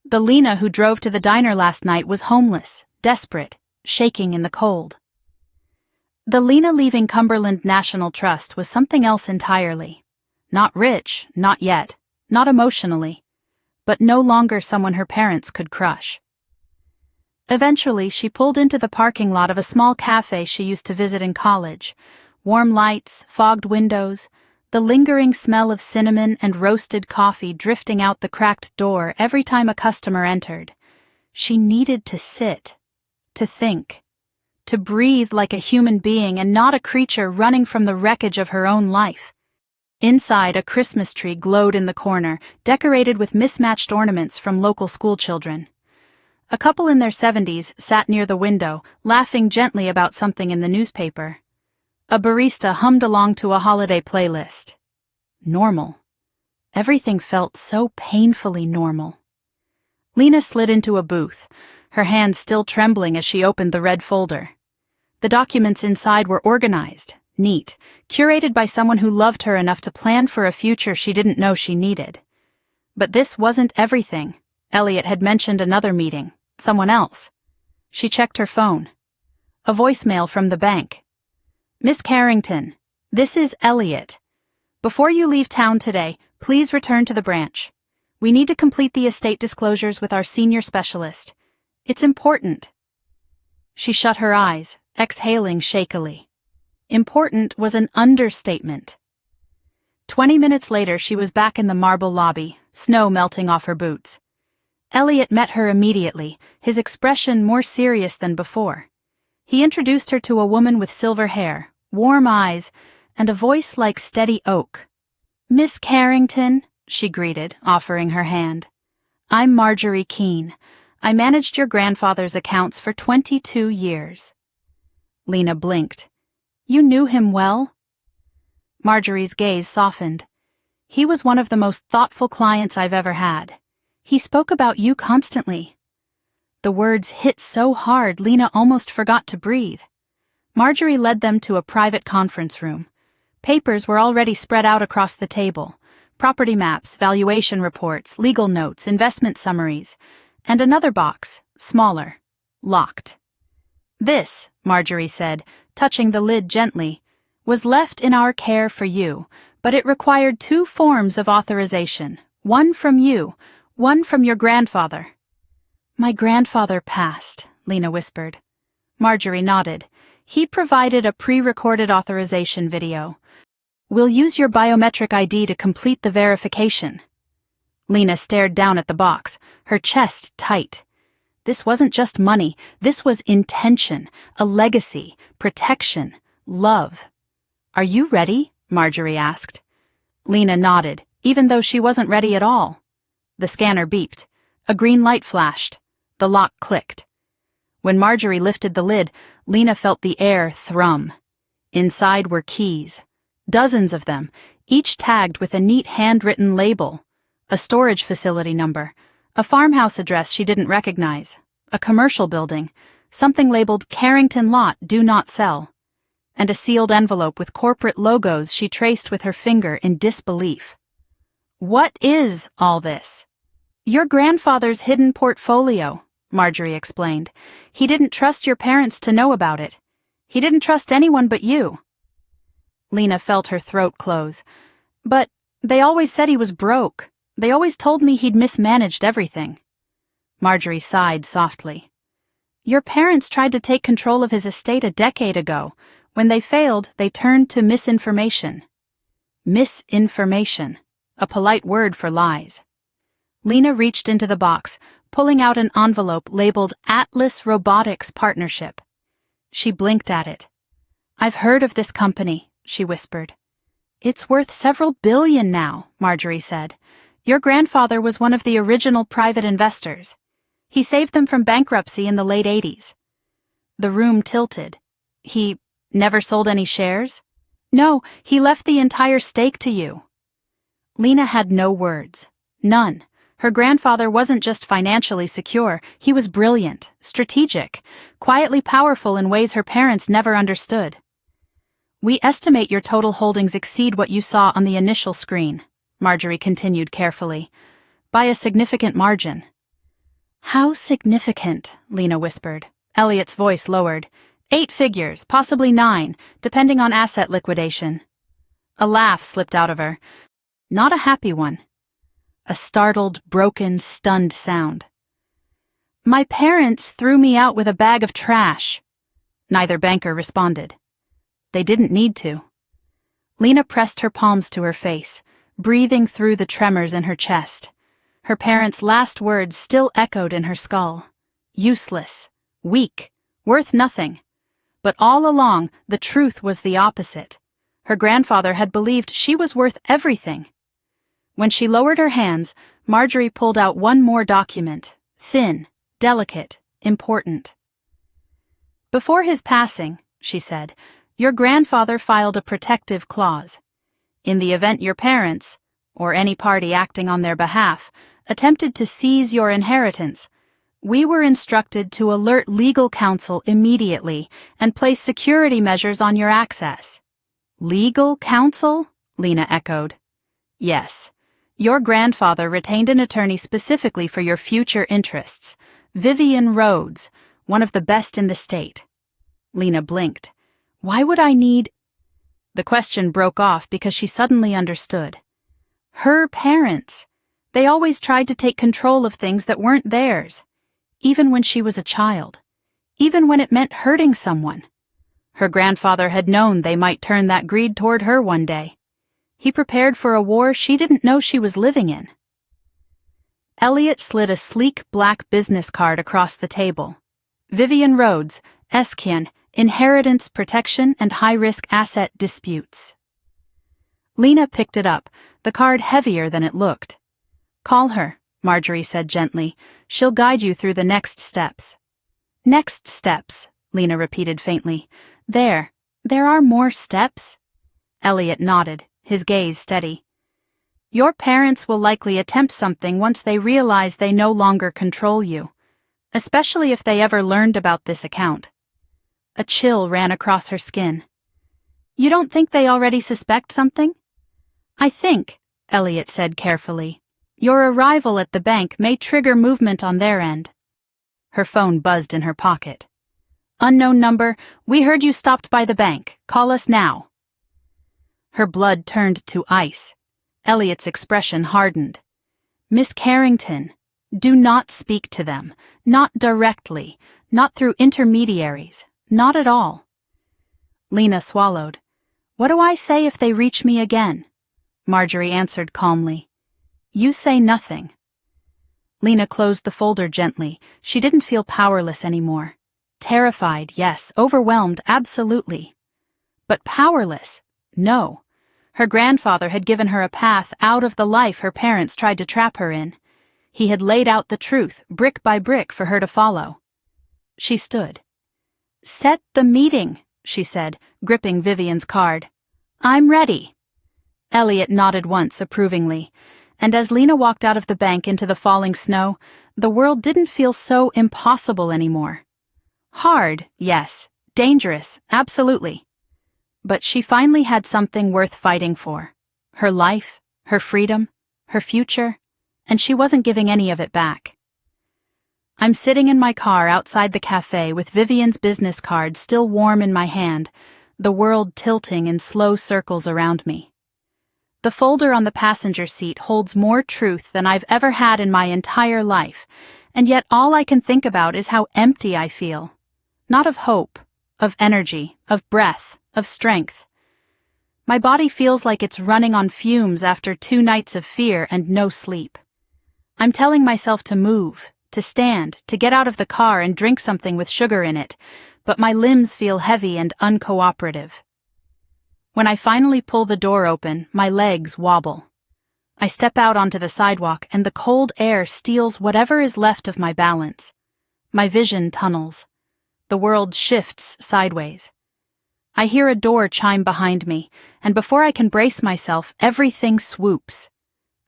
The Lena who drove to the diner last night was homeless, desperate, shaking in the cold. The Lena leaving Cumberland National Trust was something else entirely. Not rich, not yet, not emotionally, but no longer someone her parents could crush. Eventually, she pulled into the parking lot of a small cafe she used to visit in college. Warm lights, fogged windows, the lingering smell of cinnamon and roasted coffee drifting out the cracked door every time a customer entered. She needed to sit, to think, to breathe like a human being and not a creature running from the wreckage of her own life. Inside, a Christmas tree glowed in the corner, decorated with mismatched ornaments from local schoolchildren. A couple in their 70s sat near the window, laughing gently about something in the newspaper. A barista hummed along to a holiday playlist. Normal. Everything felt so painfully normal. Lena slid into a booth, her hand still trembling as she opened the red folder. The documents inside were organized, neat, curated by someone who loved her enough to plan for a future she didn't know she needed. But this wasn't everything. Elliot had mentioned another meeting, someone else. She checked her phone. A voicemail from the bank. Miss Carrington, this is Elliot. Before you leave town today, please return to the branch. We need to complete the estate disclosures with our senior specialist. It's important. She shut her eyes, exhaling shakily. Important was an understatement. 20 minutes later, she was back in the marble lobby, snow melting off her boots. Elliot met her immediately, his expression more serious than before. He introduced her to a woman with silver hair, warm eyes, and a voice like steady oak. Miss Carrington, she greeted, offering her hand. I'm Marjorie Keene. I managed your grandfather's accounts for 22 years. Lena blinked. You knew him well? Marjorie's gaze softened. He was one of the most thoughtful clients I've ever had. He spoke about you constantly. The words hit so hard Lena almost forgot to breathe. Marjorie led them to a private conference room. Papers were already spread out across the table. Property maps, valuation reports, legal notes, investment summaries, and another box, smaller, locked. This, Marjorie said, touching the lid gently, was left in our care for you, but it required 2 forms of authorization, one from you, one from your grandfather. My grandfather passed, Lena whispered. Marjorie nodded. He provided a pre-recorded authorization video. "We'll use your biometric ID to complete the verification." Lena stared down at the box, her chest tight. This wasn't just money, this was intention, a legacy, protection, love. "Are you ready?" Marjorie asked. Lena nodded, even though she wasn't ready at all. The scanner beeped. A green light flashed. The lock clicked. When Marjorie lifted the lid, Lena felt the air thrum. Inside were keys. Dozens of them, each tagged with a neat handwritten label. A storage facility number, a farmhouse address she didn't recognize, a commercial building, something labeled Carrington Lot Do Not Sell, and a sealed envelope with corporate logos she traced with her finger in disbelief. "What is all this?" "Your grandfather's hidden portfolio," Marjorie explained. "He didn't trust your parents to know about it. He didn't trust anyone but you." Lena felt her throat close. "But they always said he was broke. They always told me he'd mismanaged everything." Marjorie sighed softly. "Your parents tried to take control of his estate a decade ago. When they failed, they turned to misinformation." Misinformation, a polite word for lies. Lena reached into the box, pulling out an envelope labeled Atlas Robotics Partnership. She blinked at it. "I've heard of this company," she whispered. "It's worth several billion now," Marjorie said. "Your grandfather was one of the original private investors. He saved them from bankruptcy in the late 80s. The room tilted. "He never sold any shares?" "No, he left the entire stake to you." Lena had no words. None. Her grandfather wasn't just financially secure, he was brilliant, strategic, quietly powerful in ways her parents never understood. "We estimate your total holdings exceed what you saw on the initial screen," Marjorie continued carefully, "by a significant margin." "How significant?" Lena whispered. Elliot's voice lowered. 8 figures, possibly 9, depending on asset liquidation." A laugh slipped out of her. Not a happy one. A startled, broken, stunned sound. "My parents threw me out with a bag of trash." Neither banker responded. They didn't need to. Lena pressed her palms to her face, breathing through the tremors in her chest. Her parents' last words still echoed in her skull. Useless, weak, worth nothing. But all along, the truth was the opposite. Her grandfather had believed she was worth everything. When she lowered her hands, Marjorie pulled out one more document, thin, delicate, important. "Before his passing," she said, "your grandfather filed a protective clause. In the event your parents, or any party acting on their behalf, attempted to seize your inheritance, we were instructed to alert legal counsel immediately and place security measures on your access." "Legal counsel?" Lena echoed. "Yes. Your grandfather retained an attorney specifically for your future interests, Vivian Rhodes, one of the best in the state." Lena blinked. "Why would I need—" The question broke off because she suddenly understood. Her parents. They always tried to take control of things that weren't theirs, even when she was a child, even when it meant hurting someone. Her grandfather had known they might turn that greed toward her one day. He prepared for a war she didn't know she was living in. Elliot slid a sleek black business card across the table. "Vivian Rhodes, Eskian, Inheritance Protection and High-Risk Asset Disputes." Lena picked it up, the card heavier than it looked. "Call her," Marjorie said gently. "She'll guide you through the next steps." "Next steps," Lena repeated faintly. There are more steps?" Elliot nodded, his gaze steady. "Your parents will likely attempt something once they realize they no longer control you, especially if they ever learned about this account." A chill ran across her skin. "You don't think they already suspect something?" "I think," Elliot said carefully, "your arrival at the bank may trigger movement on their end." Her phone buzzed in her pocket. "Unknown number, we heard you stopped by the bank. Call us now." Her blood turned to ice. Elliot's expression hardened. "Miss Carrington, do not speak to them. Not directly. Not through intermediaries. Not at all. Lena swallowed. What do I say if they reach me again? Marjorie answered calmly. You say nothing. Lena closed the folder gently. She didn't feel powerless anymore. Terrified, yes. Overwhelmed, absolutely. But powerless, no. Her grandfather had given her a path out of the life her parents tried to trap her in. He had laid out the truth, brick by brick, for her to follow. She stood. Set the meeting, she said, gripping Vivian's card. I'm ready. Elliot nodded once approvingly, and as Lena walked out of the bank into the falling snow, the world didn't feel so impossible anymore. Hard, yes. Dangerous, absolutely. But she finally had something worth fighting for. Her life, her freedom, her future, and she wasn't giving any of it back. I'm sitting in my car outside the cafe with Vivian's business card still warm in my hand, the world tilting in slow circles around me. The folder on the passenger seat holds more truth than I've ever had in my entire life, and yet all I can think about is how empty I feel. Not of hope, of energy, of breath, of strength. My body feels like it's running on fumes after 2 nights of fear and no sleep. I'm telling myself to move, to stand, to get out of the car and drink something with sugar in it, but my limbs feel heavy and uncooperative. When I finally pull the door open, my legs wobble. I step out onto the sidewalk and the cold air steals whatever is left of my balance. My vision tunnels. The world shifts sideways. I hear a door chime behind me, and before I can brace myself, everything swoops.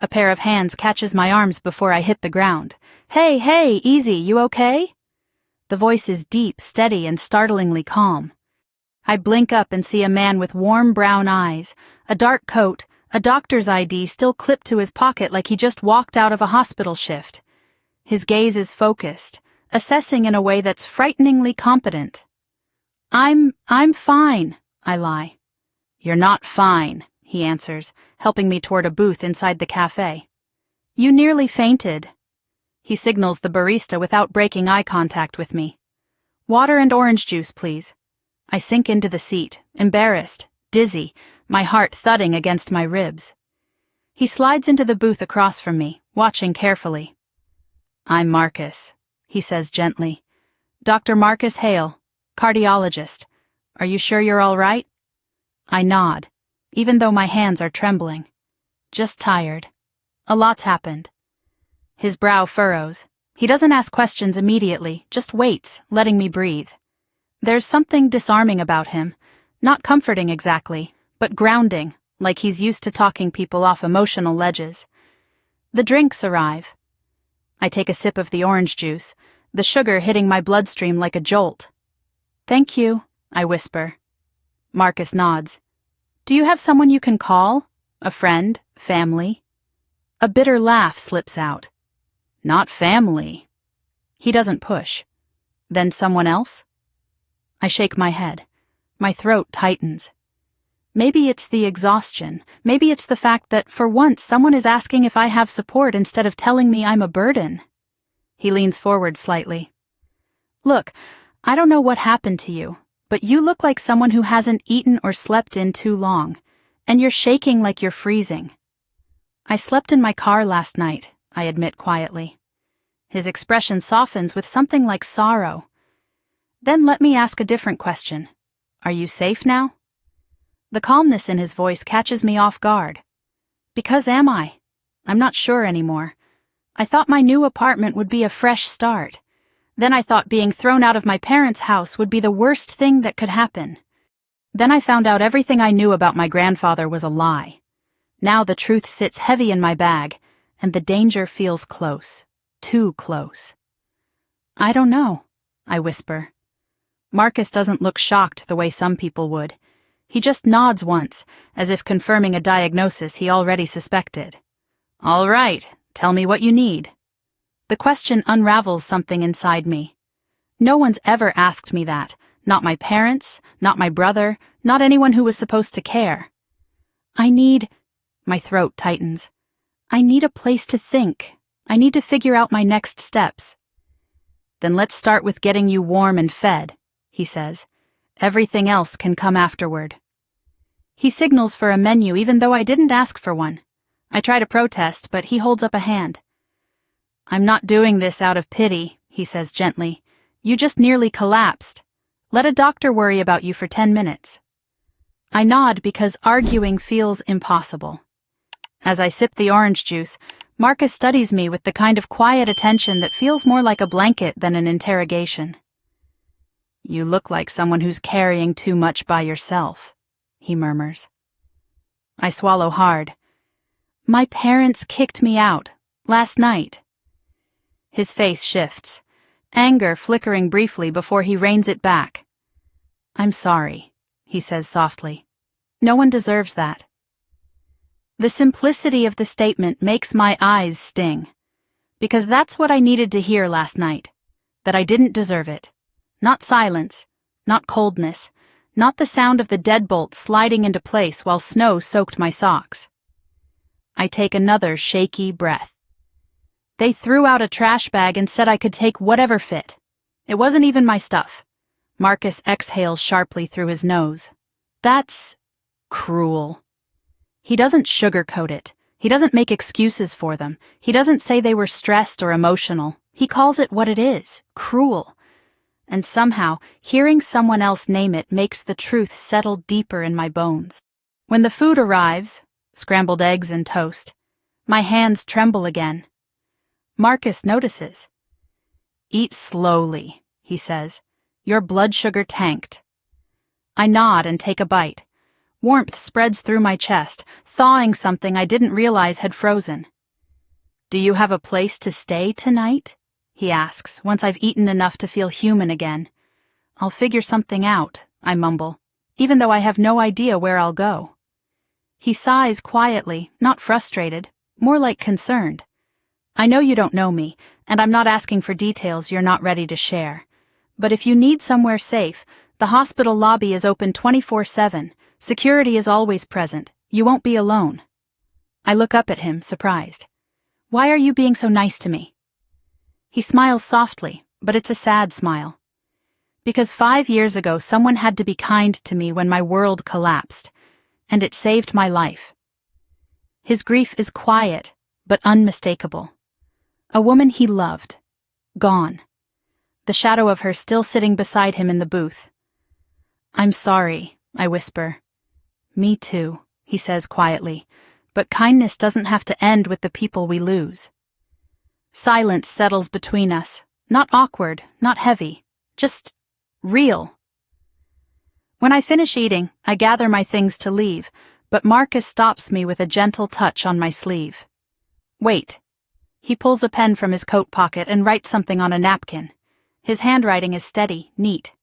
A pair of hands catches my arms before I hit the ground. Hey, hey, easy, you okay? The voice is deep, steady, and startlingly calm. I blink up and see a man with warm brown eyes, a dark coat, a doctor's ID still clipped to his pocket like he just walked out of a hospital shift. His gaze is focused, assessing in a way that's frighteningly competent. I'm fine, I lie. You're not fine, he answers, helping me toward a booth inside the cafe. You nearly fainted. He signals the barista without breaking eye contact with me. Water and orange juice, please. I sink into the seat, embarrassed, dizzy, my heart thudding against my ribs. He slides into the booth across from me, watching carefully. I'm Marcus, he says gently. Dr. Marcus Hale, cardiologist. Are you sure you're all right? I nod, even though my hands are trembling. Just tired. A lot's happened. His brow furrows. He doesn't ask questions immediately, just waits, letting me breathe. There's something disarming about him, not comforting exactly, but grounding, like he's used to talking people off emotional ledges. The drinks arrive. I take a sip of the orange juice, the sugar hitting my bloodstream like a jolt. Thank you, I whisper. Marcus nods. Do you have someone you can call? A friend? Family? A bitter laugh slips out. Not family. He doesn't push. Then someone else? I shake my head. My throat tightens. Maybe it's the exhaustion. Maybe it's the fact that, for once, someone is asking if I have support instead of telling me I'm a burden. He leans forward slightly. Look, I don't know what happened to you, but you look like someone who hasn't eaten or slept in too long, and you're shaking like you're freezing. I slept in my car last night, I admit quietly. His expression softens with something like sorrow. Then let me ask a different question. Are you safe now? The calmness in his voice catches me off guard. Because am I? I'm not sure anymore. I thought my new apartment would be a fresh start. Then I thought being thrown out of my parents' house would be the worst thing that could happen. Then I found out everything I knew about my grandfather was a lie. Now the truth sits heavy in my bag, and the danger feels close. Too close. I don't know, I whisper. Marcus doesn't look shocked the way some people would. He just nods once, as if confirming a diagnosis he already suspected. All right, tell me what you need. The question unravels something inside me. No one's ever asked me that. Not my parents, not my brother, not anyone who was supposed to care. My throat tightens. I need a place to think. I need to figure out my next steps. Then let's start with getting you warm and fed, he says. Everything else can come afterward. He signals for a menu even though I didn't ask for one. I try to protest, but he holds up a hand. I'm not doing this out of pity, he says gently. You just nearly collapsed. Let a doctor worry about you for 10 minutes. I nod because arguing feels impossible. As I sip the orange juice, Marcus studies me with the kind of quiet attention that feels more like a blanket than an interrogation. You look like someone who's carrying too much by yourself, he murmurs. I swallow hard. My parents kicked me out, last night. His face shifts, anger flickering briefly before he reins it back. I'm sorry, he says softly. No one deserves that. The simplicity of the statement makes my eyes sting, because that's what I needed to hear last night, that I didn't deserve it. Not silence, not coldness, not the sound of the deadbolt sliding into place while snow soaked my socks. I take another shaky breath. They threw out a trash bag and said I could take whatever fit. It wasn't even my stuff. Marcus exhales sharply through his nose. That's cruel. He doesn't sugarcoat it. He doesn't make excuses for them. He doesn't say they were stressed or emotional. He calls it what it is, cruel. And somehow, hearing someone else name it makes the truth settle deeper in my bones. When the food arrives, scrambled eggs and toast, my hands tremble again. Marcus notices. Eat slowly, he says. Your blood sugar tanked. I nod and take a bite. Warmth spreads through my chest, thawing something I didn't realize had frozen. Do you have a place to stay tonight? He asks, once I've eaten enough to feel human again. I'll figure something out, I mumble, even though I have no idea where I'll go. He sighs quietly, not frustrated, more like concerned. I know you don't know me, and I'm not asking for details you're not ready to share. But if you need somewhere safe, the hospital lobby is open 24/7. Security is always present. You won't be alone. I look up at him, surprised. Why are you being so nice to me? He smiles softly, but it's a sad smile. Because 5 years ago someone had to be kind to me when my world collapsed, and it saved my life. His grief is quiet, but unmistakable. A woman he loved. Gone. The shadow of her still sitting beside him in the booth. I'm sorry, I whisper. Me too, he says quietly, but kindness doesn't have to end with the people we lose. Silence settles between us, not awkward, not heavy, just real. When I finish eating, I gather my things to leave, but Marcus stops me with a gentle touch on my sleeve. Wait. He pulls a pen from his coat pocket and writes something on a napkin. His handwriting is steady, neat.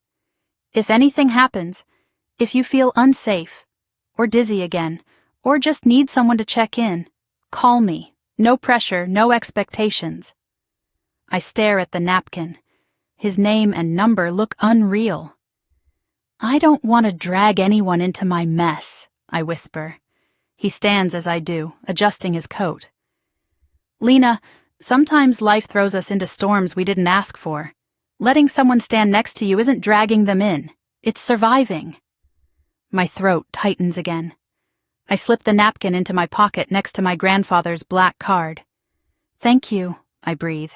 If anything happens, if you feel unsafe, or dizzy again, or just need someone to check in, call me. No pressure, no expectations. I stare at the napkin. His name and number look unreal. I don't want to drag anyone into my mess, I whisper. He stands as I do, adjusting his coat. Lena, sometimes life throws us into storms we didn't ask for. Letting someone stand next to you isn't dragging them in. It's surviving. My throat tightens again. I slip the napkin into my pocket next to my grandfather's black card. Thank you, I breathe.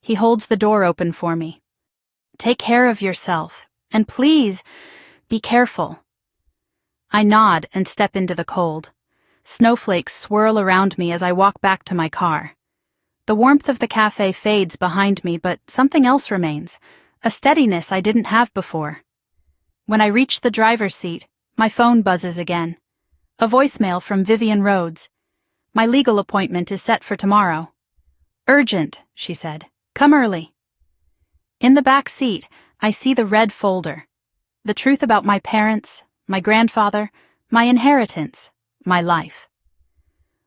He holds the door open for me. Take care of yourself, and please, be careful. I nod and step into the cold. Snowflakes swirl around me as I walk back to my car. The warmth of the cafe fades behind me, but something else remains, a steadiness I didn't have before. When I reach the driver's seat, my phone buzzes again. A voicemail from Vivian Rhodes. My legal appointment is set for tomorrow. Urgent, she said. Come early. In the back seat, I see the red folder. The truth about my parents, my grandfather, my inheritance, my life.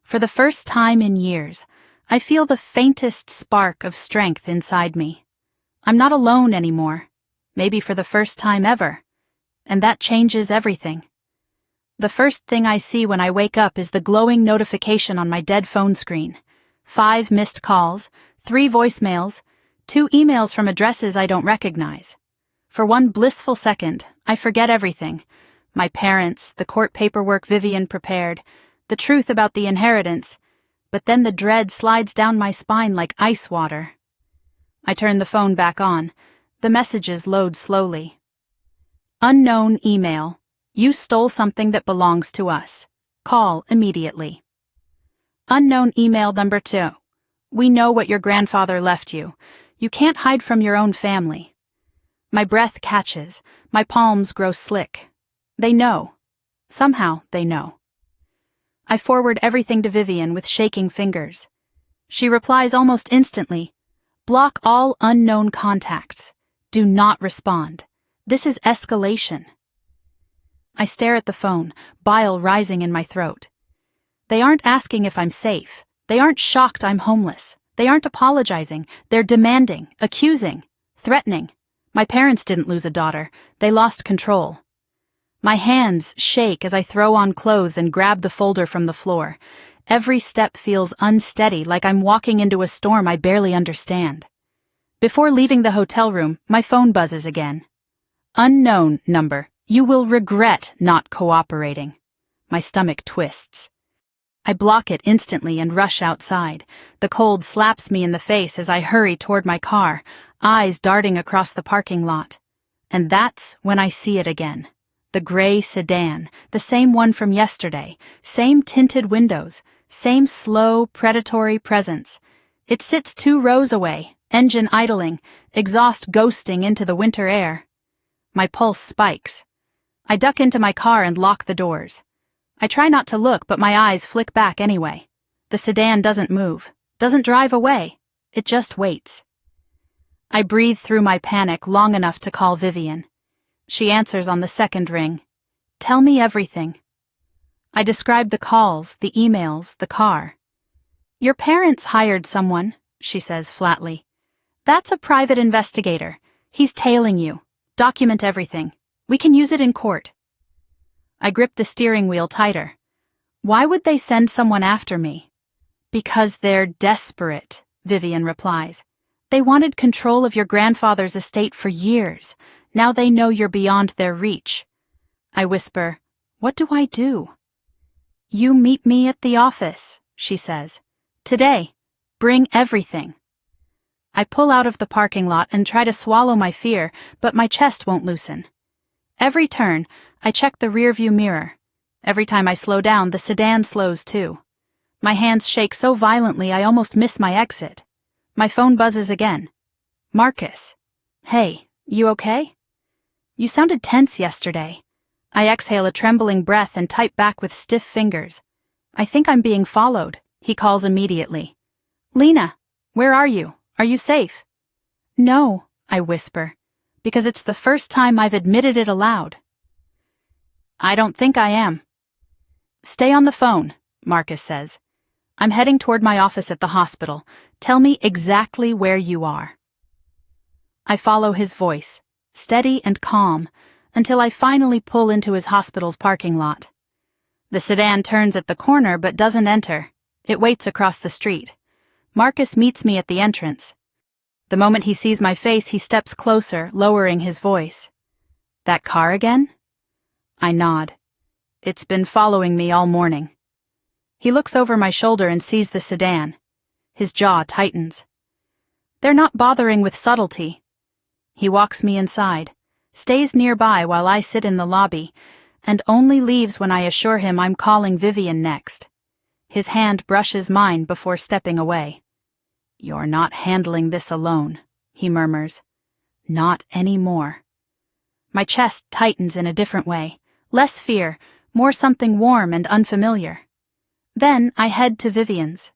For the first time in years, I feel the faintest spark of strength inside me. I'm not alone anymore, maybe for the first time ever, and that changes everything. The first thing I see when I wake up is the glowing notification on my dead phone screen. 5 missed calls, 3 voicemails, 2 emails from addresses I don't recognize. For one blissful second, I forget everything. My parents, the court paperwork Vivian prepared, the truth about the inheritance, but then the dread slides down my spine like ice water. I turn the phone back on. The messages load slowly. Unknown email. You stole something that belongs to us. Call immediately. Unknown email number 2. We know what your grandfather left you. You can't hide from your own family. My breath catches. My palms grow slick. They know. Somehow they know. I forward everything to Vivian with shaking fingers. She replies almost instantly. Block all unknown contacts. Do not respond. This is escalation. I stare at the phone, bile rising in my throat. They aren't asking if I'm safe. They aren't shocked I'm homeless. They aren't apologizing. They're demanding, accusing, threatening. My parents didn't lose a daughter. They lost control. My hands shake as I throw on clothes and grab the folder from the floor. Every step feels unsteady, like I'm walking into a storm I barely understand. Before leaving the hotel room, my phone buzzes again. Unknown number. You will regret not cooperating. My stomach twists. I block it instantly and rush outside. The cold slaps me in the face as I hurry toward my car, eyes darting across the parking lot. And that's when I see it again. The gray sedan, the same one from yesterday, same tinted windows, same slow, predatory presence. It sits 2 rows away, engine idling, exhaust ghosting into the winter air. My pulse spikes. I duck into my car and lock the doors. I try not to look, but my eyes flick back anyway. The sedan doesn't move, doesn't drive away. It just waits. I breathe through my panic long enough to call Vivian. She answers on the second ring. Tell me everything. I describe the calls, the emails, the car. Your parents hired someone, she says flatly. That's a private investigator. He's tailing you. Document everything. We can use it in court. I grip the steering wheel tighter. Why would they send someone after me? Because they're desperate, Vivian replies. They wanted control of your grandfather's estate for years. Now they know you're beyond their reach. I whisper, what do I do? You meet me at the office, she says. Today. Bring everything. I pull out of the parking lot and try to swallow my fear, but my chest won't loosen. Every turn, I check the rearview mirror. Every time I slow down, the sedan slows too. My hands shake so violently I almost miss my exit. My phone buzzes again. Marcus. Hey, you okay? You sounded tense yesterday. I exhale a trembling breath and type back with stiff fingers. I think I'm being followed, he calls immediately. Lena, where are you? Are you safe? No, I whisper, because it's the first time I've admitted it aloud. I don't think I am. Stay on the phone, Marcus says. I'm heading toward my office at the hospital. Tell me exactly where you are. I follow his voice, steady and calm, until I finally pull into his hospital's parking lot. The sedan turns at the corner but doesn't enter. It waits across the street. Marcus meets me at the entrance. The moment he sees my face, he steps closer, lowering his voice. That car again? I nod. It's been following me all morning. He looks over my shoulder and sees the sedan. His jaw tightens. They're not bothering with subtlety. He walks me inside, stays nearby while I sit in the lobby, and only leaves when I assure him I'm calling Vivian next. His hand brushes mine before stepping away. You're not handling this alone, he murmurs. Not anymore. My chest tightens in a different way. Less fear, more something warm and unfamiliar. Then I head to Vivian's.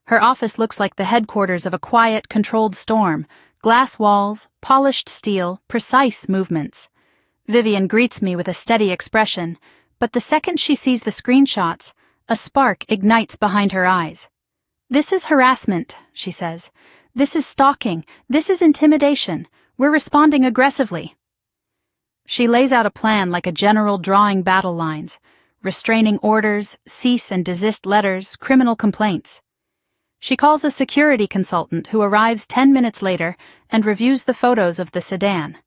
Her office looks like the headquarters of a quiet, controlled storm. Glass walls, polished steel, precise movements. Vivian greets me with a steady expression, but the second she sees the screenshots, a spark ignites behind her eyes. This is harassment, she says. This is stalking. This is intimidation. We're responding aggressively. She lays out a plan like a general drawing battle lines. Restraining orders, cease and desist letters, criminal complaints. She calls a security consultant who arrives 10 minutes later and reviews the photos of the sedan.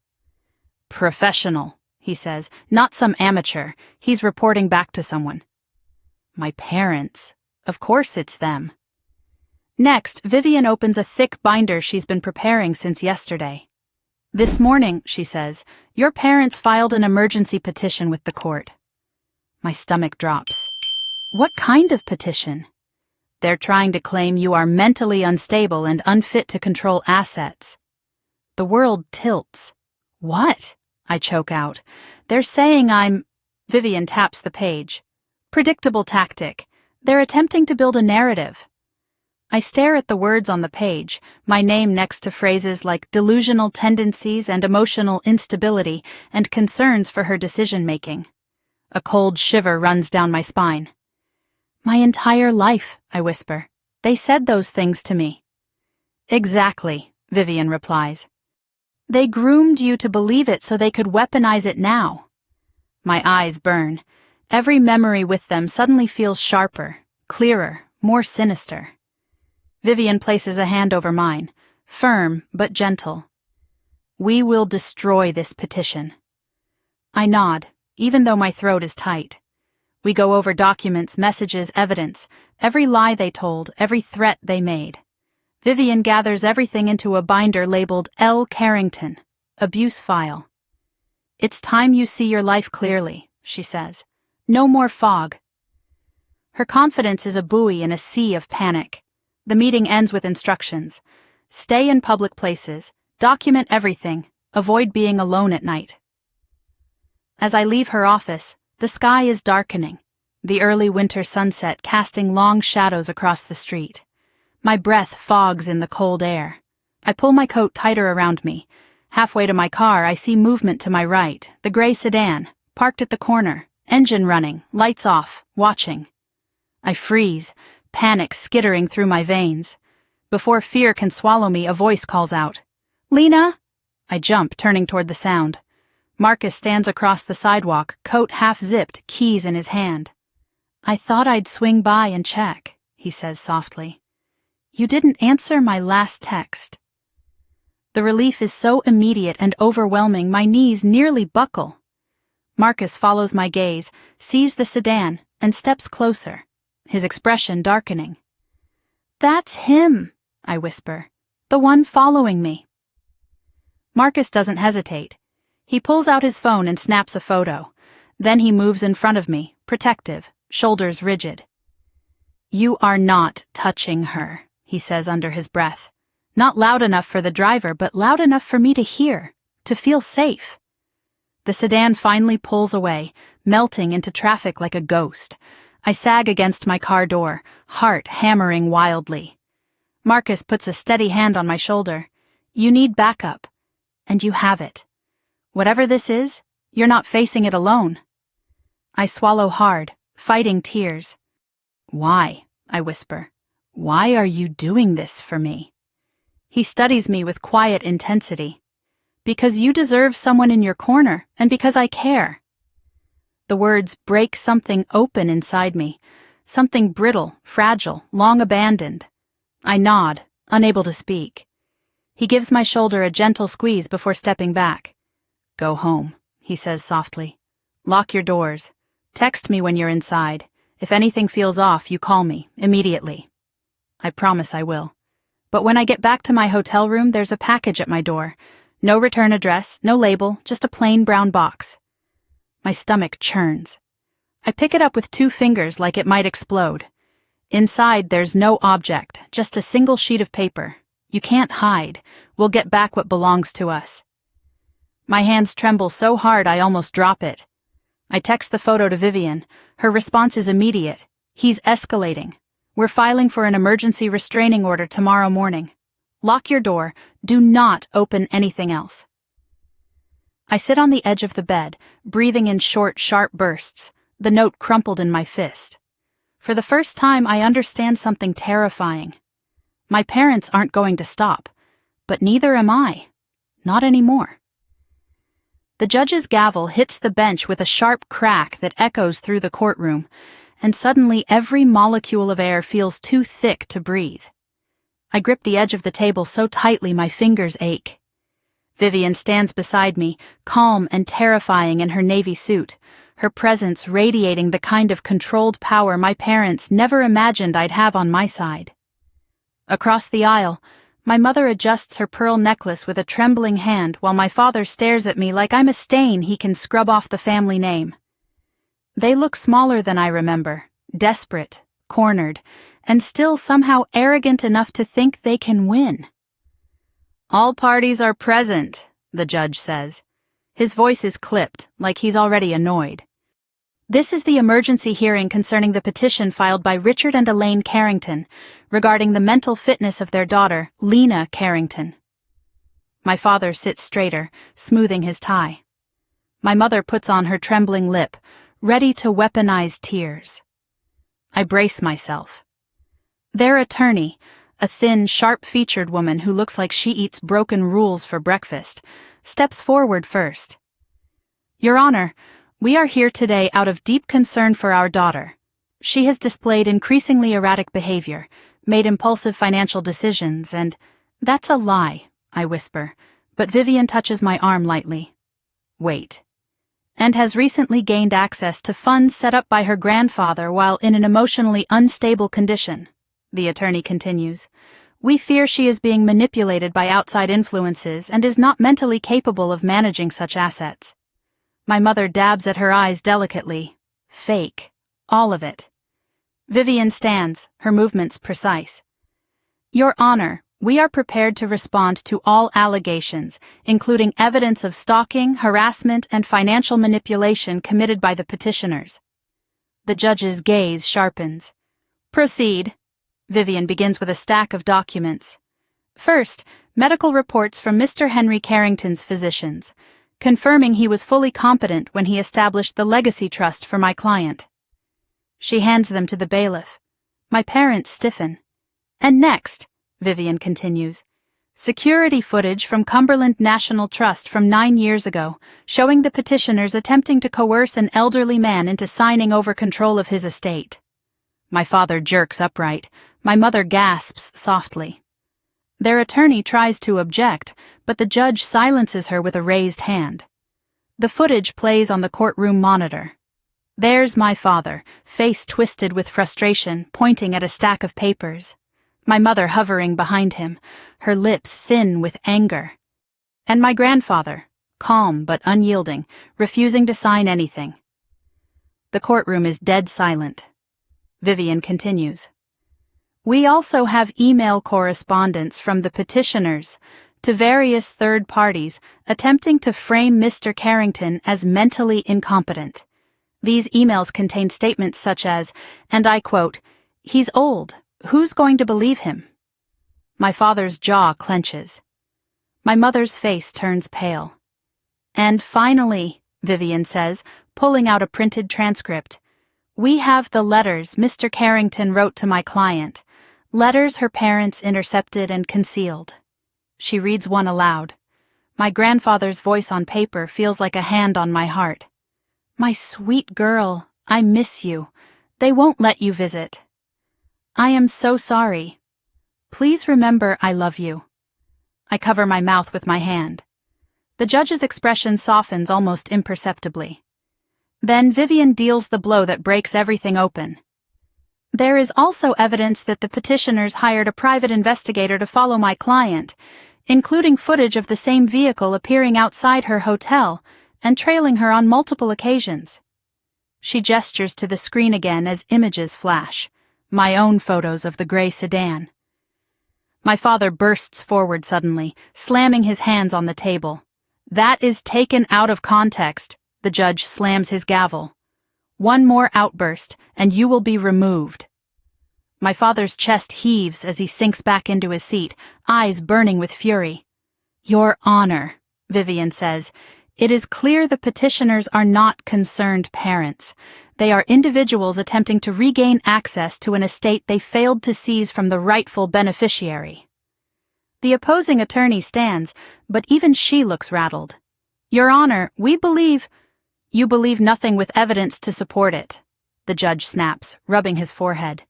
Professional, he says, not some amateur. He's reporting back to someone. My parents. Of course it's them. Next, Vivian opens a thick binder she's been preparing since yesterday. This morning, she says, your parents filed an emergency petition with the court. My stomach drops. What kind of petition? They're trying to claim you are mentally unstable and unfit to control assets. The world tilts. What? I choke out. They're saying I'm... Vivian taps the page. Predictable tactic. They're attempting to build a narrative. I stare at the words on the page, my name next to phrases like delusional tendencies and emotional instability and concerns for her decision-making. A cold shiver runs down my spine. My entire life, I whisper. They said those things to me. Exactly, Vivian replies. They groomed you to believe it so they could weaponize it now. My eyes burn. Every memory with them suddenly feels sharper, clearer, more sinister. Vivian places a hand over mine, firm but gentle. We will destroy this petition. I nod, even though my throat is tight. We go over documents, messages, evidence, every lie they told, every threat they made. Vivian gathers everything into a binder labeled L. Carrington, abuse file. It's time you see your life clearly, she says. No more fog. Her confidence is a buoy in a sea of panic. The meeting ends with instructions. Stay in public places, document everything, avoid being alone at night. As I leave her office, the sky is darkening, the early winter sunset casting long shadows across the street. My breath fogs in the cold air. I pull my coat tighter around me. Halfway to my car, I see movement to my right, the gray sedan, parked at the corner, engine running, lights off, watching. I freeze, panic skittering through my veins. Before fear can swallow me, a voice calls out, "Lena!" I jump, turning toward the sound. Marcus stands across the sidewalk, coat half-zipped, keys in his hand. "I thought I'd swing by and check," he says softly. "You didn't answer my last text." The relief is so immediate and overwhelming my knees nearly buckle. Marcus follows my gaze, sees the sedan, and steps closer, his expression darkening. "That's him," I whisper. "The one following me." Marcus doesn't hesitate. He pulls out his phone and snaps a photo. Then he moves in front of me, protective, shoulders rigid. "You are not touching her," he says under his breath. Not loud enough for the driver, but loud enough for me to hear, to feel safe. The sedan finally pulls away, melting into traffic like a ghost. I sag against my car door, heart hammering wildly. Marcus puts a steady hand on my shoulder. "You need backup. And you have it. Whatever this is, you're not facing it alone." I swallow hard, fighting tears. "Why?" I whisper. "Why are you doing this for me?" He studies me with quiet intensity. "Because you deserve someone in your corner, and because I care." The words break something open inside me, something brittle, fragile, long abandoned. I nod, unable to speak. He gives my shoulder a gentle squeeze before stepping back. "Go home," he says softly. "Lock your doors. Text me when you're inside. If anything feels off, you call me, immediately." I promise I will. But when I get back to my hotel room, there's a package at my door. No return address, no label, just a plain brown box. My stomach churns. I pick it up with 2 fingers like it might explode. Inside, there's no object, just a single sheet of paper. You can't hide. We'll get back what belongs to us. My hands tremble so hard I almost drop it. I text the photo to Vivian. Her response is immediate. "He's escalating. We're filing for an emergency restraining order tomorrow morning. Lock your door. Do not open anything else." I sit on the edge of the bed, breathing in short, sharp bursts, the note crumpled in my fist. For the first time, I understand something terrifying. My parents aren't going to stop, but neither am I. Not anymore. The judge's gavel hits the bench with a sharp crack that echoes through the courtroom, and suddenly every molecule of air feels too thick to breathe. I grip the edge of the table so tightly my fingers ache. Vivian stands beside me, calm and terrifying in her navy suit, her presence radiating the kind of controlled power my parents never imagined I'd have on my side. Across the aisle, my mother adjusts her pearl necklace with a trembling hand while my father stares at me like I'm a stain he can scrub off the family name. They look smaller than I remember, desperate, cornered, and still somehow arrogant enough to think they can win. "All parties are present," the judge says. His voice is clipped, like he's already annoyed. This is the emergency hearing concerning the petition filed by Richard and Elaine Carrington regarding the mental fitness of their daughter, Lena Carrington. My father sits straighter, smoothing his tie. My mother puts on her trembling lip, ready to weaponize tears. I brace myself. Their attorney, a thin, sharp-featured woman who looks like she eats broken rules for breakfast, steps forward first. "Your Honor, we are here today out of deep concern for our daughter. She has displayed increasingly erratic behavior, made impulsive financial decisions, and—" "That's a lie," I whisper, but Vivian touches my arm lightly. "Wait." "And has recently gained access to funds set up by her grandfather while in an emotionally unstable condition," the attorney continues. "We fear she is being manipulated by outside influences and is not mentally capable of managing such assets." My mother dabs at her eyes delicately. Fake. All of it. Vivian stands, her movements precise. "Your Honor, we are prepared to respond to all allegations, including evidence of stalking, harassment, and financial manipulation committed by the petitioners." The judge's gaze sharpens. "Proceed." Vivian begins with a stack of documents. First, medical reports from Mr. Henry Carrington's physicians, confirming he was fully competent when he established the legacy trust for my client. She hands them to the bailiff. My parents stiffen. "And next," Vivian continues, "security footage from Cumberland National Trust from 9 years ago, showing the petitioners attempting to coerce an elderly man into signing over control of his estate." My father jerks upright. My mother gasps softly. Their attorney tries to object, but the judge silences her with a raised hand. The footage plays on the courtroom monitor. There's my father, face twisted with frustration, pointing at a stack of papers. My mother hovering behind him, her lips thin with anger. And my grandfather, calm but unyielding, refusing to sign anything. The courtroom is dead silent. Vivian continues. "We also have email correspondence from the petitioners to various third parties attempting to frame Mr. Carrington as mentally incompetent. These emails contain statements such as, and I quote, 'He's old. Who's going to believe him?' My father's jaw clenches. My mother's face turns pale. And finally, Vivian says, pulling out a printed transcript, we have the letters Mr. Carrington wrote to my client, letters her parents intercepted and concealed. She reads one aloud. My grandfather's voice on paper feels like a hand on my heart. My sweet girl, I miss you. They won't let you visit. I am so sorry. Please remember I love you. I cover my mouth with my hand. The judge's expression softens almost imperceptibly. Then Vivian deals the blow that breaks everything open. There is also evidence that the petitioners hired a private investigator to follow my client, including footage of the same vehicle appearing outside her hotel and trailing her on multiple occasions. She gestures to the screen again as images flash, my own photos of the gray sedan. My father bursts forward suddenly, slamming his hands on the table. That is taken out of context. The judge slams his gavel. One more outburst, and you will be removed. My father's chest heaves as he sinks back into his seat, eyes burning with fury. Your Honor, Vivian says, it is clear the petitioners are not concerned parents. They are individuals attempting to regain access to an estate they failed to seize from the rightful beneficiary. The opposing attorney stands, but even she looks rattled. Your Honor, we believe— You believe nothing with evidence to support it, the judge snaps, rubbing his forehead.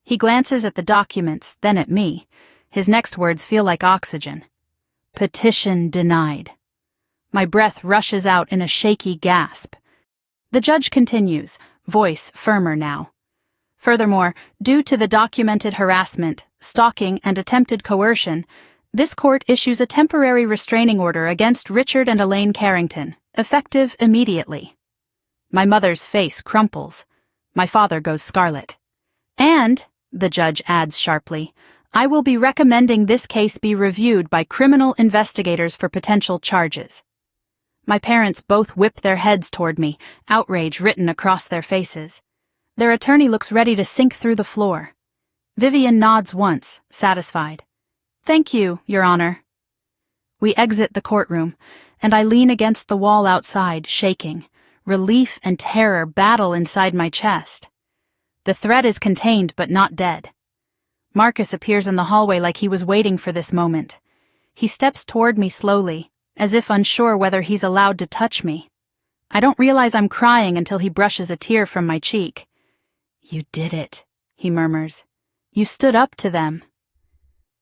He glances at the documents, then at me. His next words feel like oxygen. Petition denied. My breath rushes out in a shaky gasp. The judge continues, voice firmer now. Furthermore, due to the documented harassment, stalking, and attempted coercion, this court issues a temporary restraining order against Richard and Elaine Carrington, effective immediately. My mother's face crumples. My father goes scarlet. And, the judge adds sharply, I will be recommending this case be reviewed by criminal investigators for potential charges. My parents both whip their heads toward me, outrage written across their faces. Their attorney looks ready to sink through the floor. Vivian nods once, satisfied. Thank you, Your Honor. We exit the courtroom, and I lean against the wall outside, shaking. Relief and terror battle inside my chest. The threat is contained but not dead. Marcus appears in the hallway like he was waiting for this moment. He steps toward me slowly, as if unsure whether he's allowed to touch me. I don't realize I'm crying until he brushes a tear from my cheek. You did it, he murmurs. You stood up to them.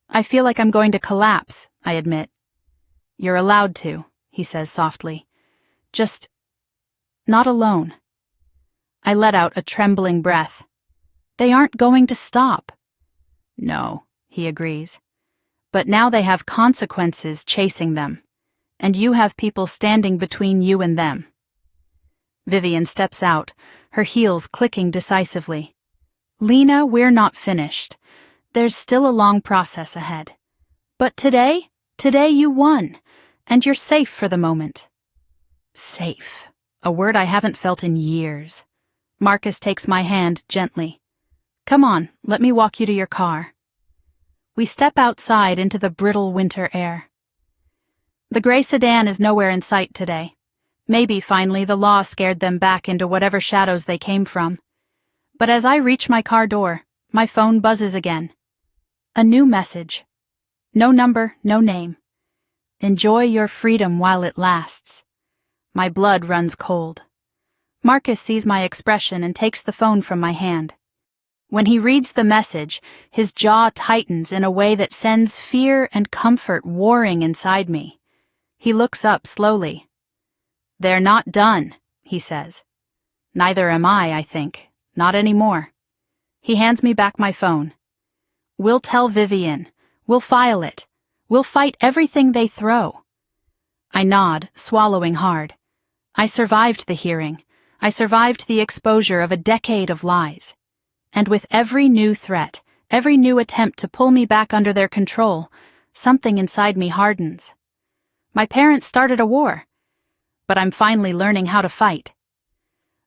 I feel like I'm going to collapse, I admit. You're allowed to, he says softly. Just not alone. I let out a trembling breath. They aren't going to stop. No, he agrees. But now they have consequences chasing them. And you have people standing between you and them. Vivian steps out, her heels clicking decisively. Lena, we're not finished. There's still a long process ahead. But today you won, and you're safe for the moment. Safe, a word I haven't felt in years. Marcus takes my hand gently. Come on, let me walk you to your car. We step outside into the brittle winter air. The gray sedan is nowhere in sight today. Maybe, finally, the law scared them back into whatever shadows they came from. But as I reach my car door, my phone buzzes again. A new message. No number, no name. Enjoy your freedom while it lasts. My blood runs cold. Marcus sees my expression and takes the phone from my hand. When he reads the message, his jaw tightens in a way that sends fear and comfort warring inside me. He looks up slowly. They're not done, he says. Neither am I think. Not anymore. He hands me back my phone. We'll tell Vivian. We'll file it. We'll fight everything they throw. I nod, swallowing hard. I survived the hearing. I survived the exposure of a decade of lies. And with every new threat, every new attempt to pull me back under their control, something inside me hardens. My parents started a war, but I'm finally learning how to fight.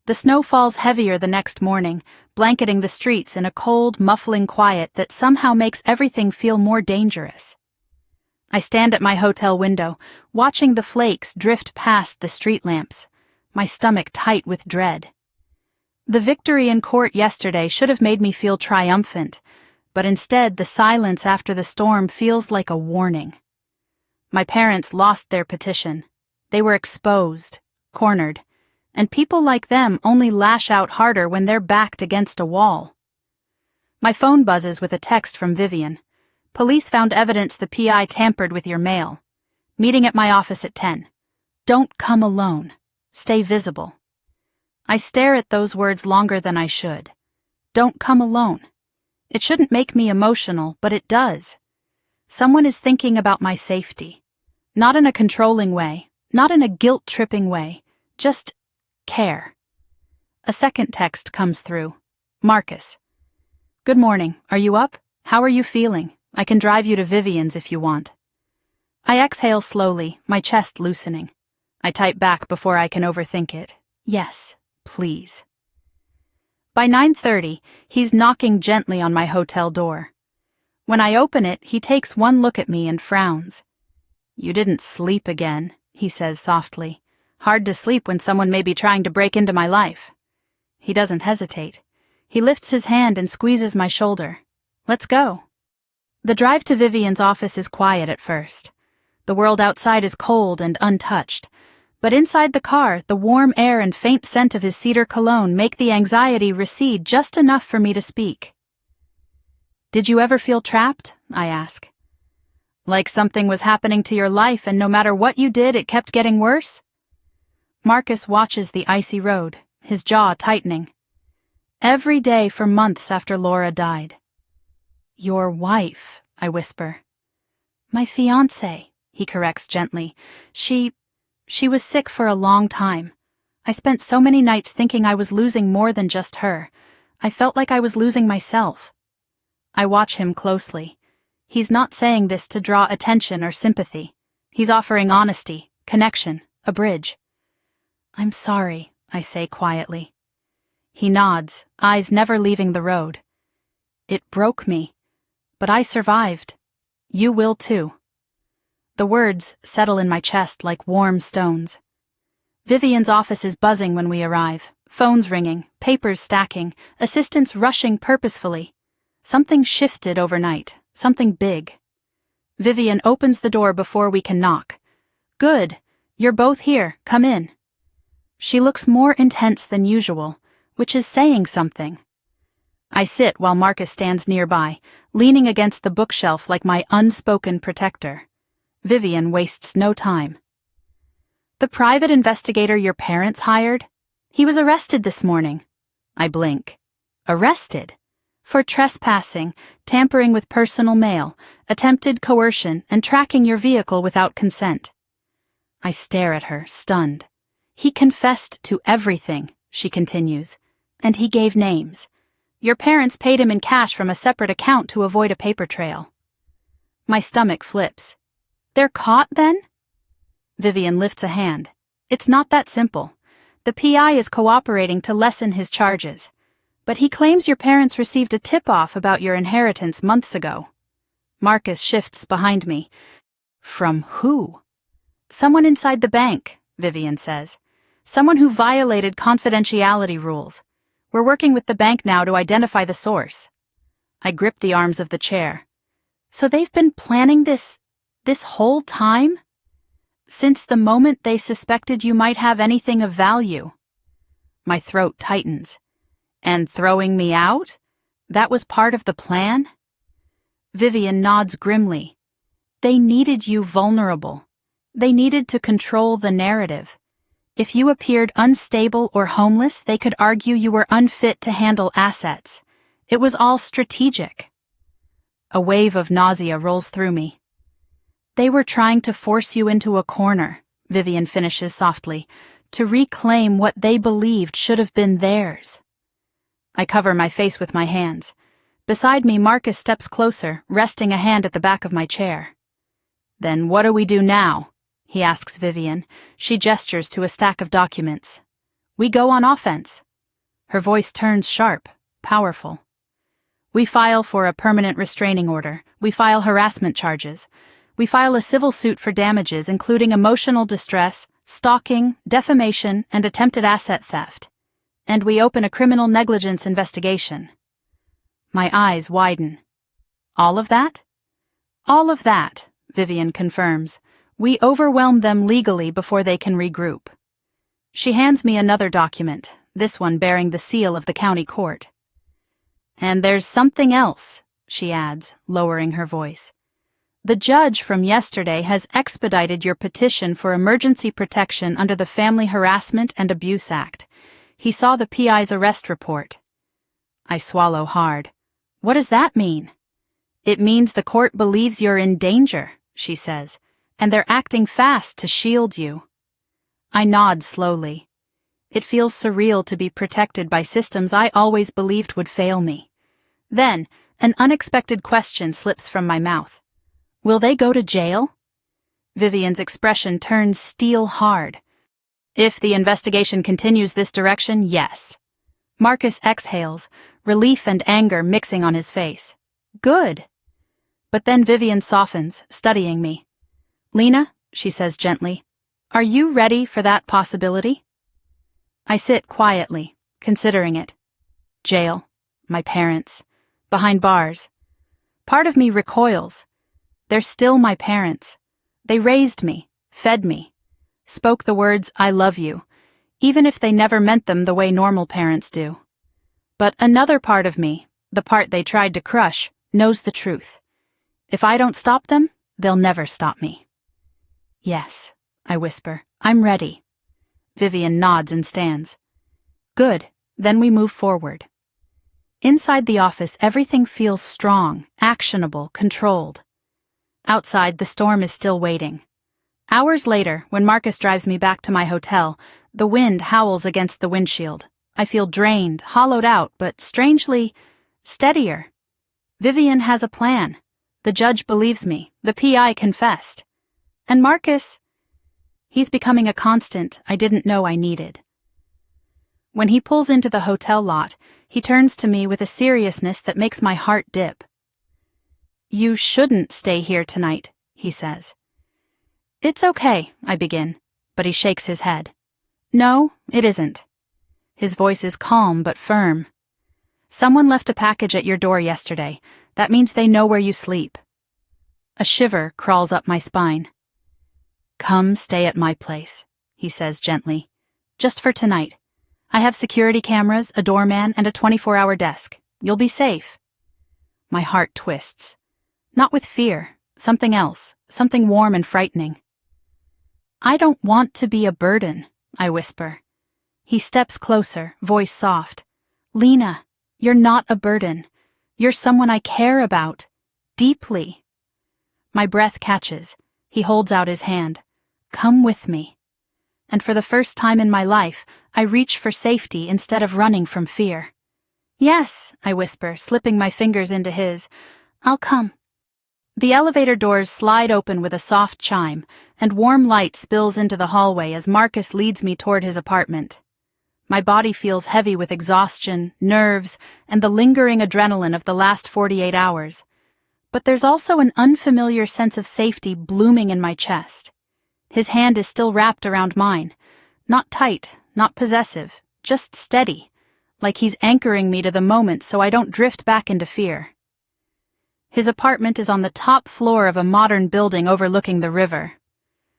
The snow falls heavier the next morning, blanketing the streets in a cold, muffling quiet that somehow makes everything feel more dangerous. I stand at my hotel window, watching the flakes drift past the street lamps, my stomach tight with dread. The victory in court yesterday should have made me feel triumphant, but instead the silence after the storm feels like a warning. My parents lost their petition. They were exposed, cornered, and people like them only lash out harder when they're backed against a wall. My phone buzzes with a text from Vivian. Police found evidence the PI tampered with your mail. Meeting at my office at 10. Don't come alone. Stay visible. I stare at those words longer than I should. Don't come alone. It shouldn't make me emotional, but it does. Someone is thinking about my safety. Not in a controlling way, not in a guilt-tripping way, just care. A second text comes through. Marcus. Good morning. Are you up? How are you feeling? I can drive you to Vivian's if you want. I exhale slowly, my chest loosening. I type back before I can overthink it. Yes, please. By 9:30, he's knocking gently on my hotel door. When I open it, he takes one look at me and frowns. You didn't sleep again, he says softly. Hard to sleep when someone may be trying to break into my life. He doesn't hesitate. He lifts his hand and squeezes my shoulder. Let's go. The drive to Vivian's office is quiet at first. The world outside is cold and untouched. But inside the car, the warm air and faint scent of his cedar cologne make the anxiety recede just enough for me to speak. Did you ever feel trapped? I ask. Like something was happening to your life and no matter what you did, it kept getting worse? Marcus watches the icy road, his jaw tightening. Every day for months after Laura died. Your wife, I whisper. My fiancé, he corrects gently. She was sick for a long time. I spent so many nights thinking I was losing more than just her. I felt like I was losing myself. I watch him closely. He's not saying this to draw attention or sympathy. He's offering honesty, connection, a bridge. I'm sorry, I say quietly. He nods, eyes never leaving the road. It broke me, but I survived. You will too. The words settle in my chest like warm stones. Vivian's office is buzzing when we arrive, phones ringing, papers stacking, assistants rushing purposefully. Something shifted overnight, something big. Vivian opens the door before we can knock. Good, you're both here, come in. She looks more intense than usual, which is saying something. I sit while Marcus stands nearby, leaning against the bookshelf like my unspoken protector. Vivian wastes no time. The private investigator your parents hired? He was arrested this morning. I blink. Arrested? For trespassing, tampering with personal mail, attempted coercion, and tracking your vehicle without consent. I stare at her, stunned. He confessed to everything, she continues, and he gave names. Your parents paid him in cash from a separate account to avoid a paper trail. My stomach flips. They're caught then? Vivian lifts a hand. It's not that simple. The PI is cooperating to lessen his charges. But he claims your parents received a tip-off about your inheritance months ago. Marcus shifts behind me. From who? Someone inside the bank, Vivian says. Someone who violated confidentiality rules. We're working with the bank now to identify the source. I grip the arms of the chair. So they've been planning this whole time? Since the moment they suspected you might have anything of value. My throat tightens. And throwing me out? That was part of the plan? Vivian nods grimly. They needed you vulnerable. They needed to control the narrative. If you appeared unstable or homeless, they could argue you were unfit to handle assets. It was all strategic. A wave of nausea rolls through me. They were trying to force you into a corner, Vivian finishes softly, to reclaim what they believed should have been theirs. I cover my face with my hands. Beside me, Marcus steps closer, resting a hand at the back of my chair. Then what do we do now? He asks Vivian. She gestures to a stack of documents. We go on offense. Her voice turns sharp, powerful. We file for a permanent restraining order. We file harassment charges. We file a civil suit for damages, including emotional distress, stalking, defamation, and attempted asset theft. And we open a criminal negligence investigation. My eyes widen. All of that? All of that, Vivian confirms. We overwhelm them legally before they can regroup. She hands me another document, this one bearing the seal of the county court. And there's something else, she adds, lowering her voice. The judge from yesterday has expedited your petition for emergency protection under the Family Harassment and Abuse Act. He saw the PI's arrest report. I swallow hard. What does that mean? It means the court believes you're in danger, she says, and they're acting fast to shield you. I nod slowly. It feels surreal to be protected by systems I always believed would fail me. Then, an unexpected question slips from my mouth. Will they go to jail? Vivian's expression turns steel hard. If the investigation continues this direction, yes. Marcus exhales, relief and anger mixing on his face. Good. But then Vivian softens, studying me. Lena, she says gently, are you ready for that possibility? I sit quietly, considering it. Jail, my parents, behind bars. Part of me recoils. They're still my parents. They raised me, fed me, spoke the words, I love you, even if they never meant them the way normal parents do. But another part of me, the part they tried to crush, knows the truth. If I don't stop them, They'll never stop me. Yes, I whisper. I'm ready. Vivian nods and stands. Good, then we move forward. Inside the office, everything feels strong, actionable, controlled. Outside, the storm is still waiting. Hours later, when Marcus drives me back to my hotel, the wind howls against the windshield. I feel drained, hollowed out, but strangely steadier. Vivian has a plan. The judge believes me. The PI confessed. And Marcus, he's becoming a constant I didn't know I needed. When he pulls into the hotel lot, he turns to me with a seriousness that makes my heart dip. You shouldn't stay here tonight, he says. It's okay, I begin, but he shakes his head. No, it isn't. His voice is calm but firm. Someone left a package at your door yesterday. That means they know where you sleep. A shiver crawls up my spine. Come stay at my place, he says gently. Just for tonight. I have security cameras, a doorman, and a 24-hour desk. You'll be safe. My heart twists. Not with fear, something else, something warm and frightening. I don't want to be a burden, I whisper. He steps closer, voice soft. Lena, you're not a burden. You're someone I care about. Deeply. My breath catches. He holds out his hand. Come with me. And for the first time in my life, I reach for safety instead of running from fear. Yes, I whisper, slipping my fingers into his. I'll come. The elevator doors slide open with a soft chime, and warm light spills into the hallway as Marcus leads me toward his apartment. My body feels heavy with exhaustion, nerves, and the lingering adrenaline of the last 48 hours. But there's also an unfamiliar sense of safety blooming in my chest. His hand is still wrapped around mine. Not tight, not possessive, just steady, like he's anchoring me to the moment so I don't drift back into fear. His apartment is on the top floor of a modern building overlooking the river.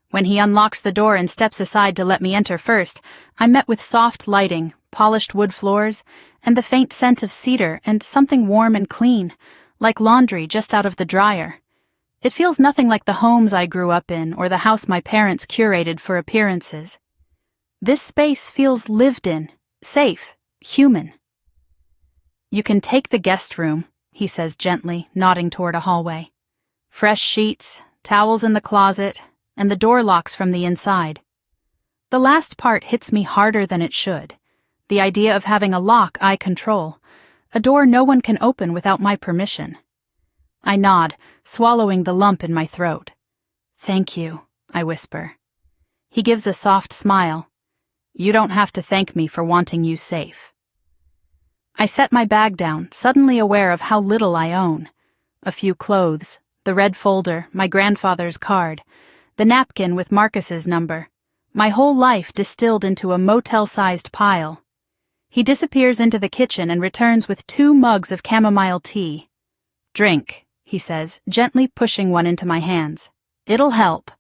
When he unlocks the door and steps aside to let me enter first, I'm met with soft lighting, polished wood floors, and the faint scent of cedar and something warm and clean, like laundry just out of the dryer. It feels nothing like the homes I grew up in or the house my parents curated for appearances. This space feels lived in, safe, human. You can take the guest room, he says gently, nodding toward a hallway. Fresh sheets, towels in the closet, and the door locks from the inside. The last part hits me harder than it should. The idea of having a lock I control, a door no one can open without my permission. I nod, swallowing the lump in my throat. Thank you, I whisper. He gives a soft smile. You don't have to thank me for wanting you safe. I set my bag down, suddenly aware of how little I own. A few clothes, the red folder, my grandfather's card, the napkin with Marcus's number, my whole life distilled into a motel-sized pile. He disappears into the kitchen and returns with 2 mugs of chamomile tea. Drink, he says, gently pushing one into my hands. It'll help.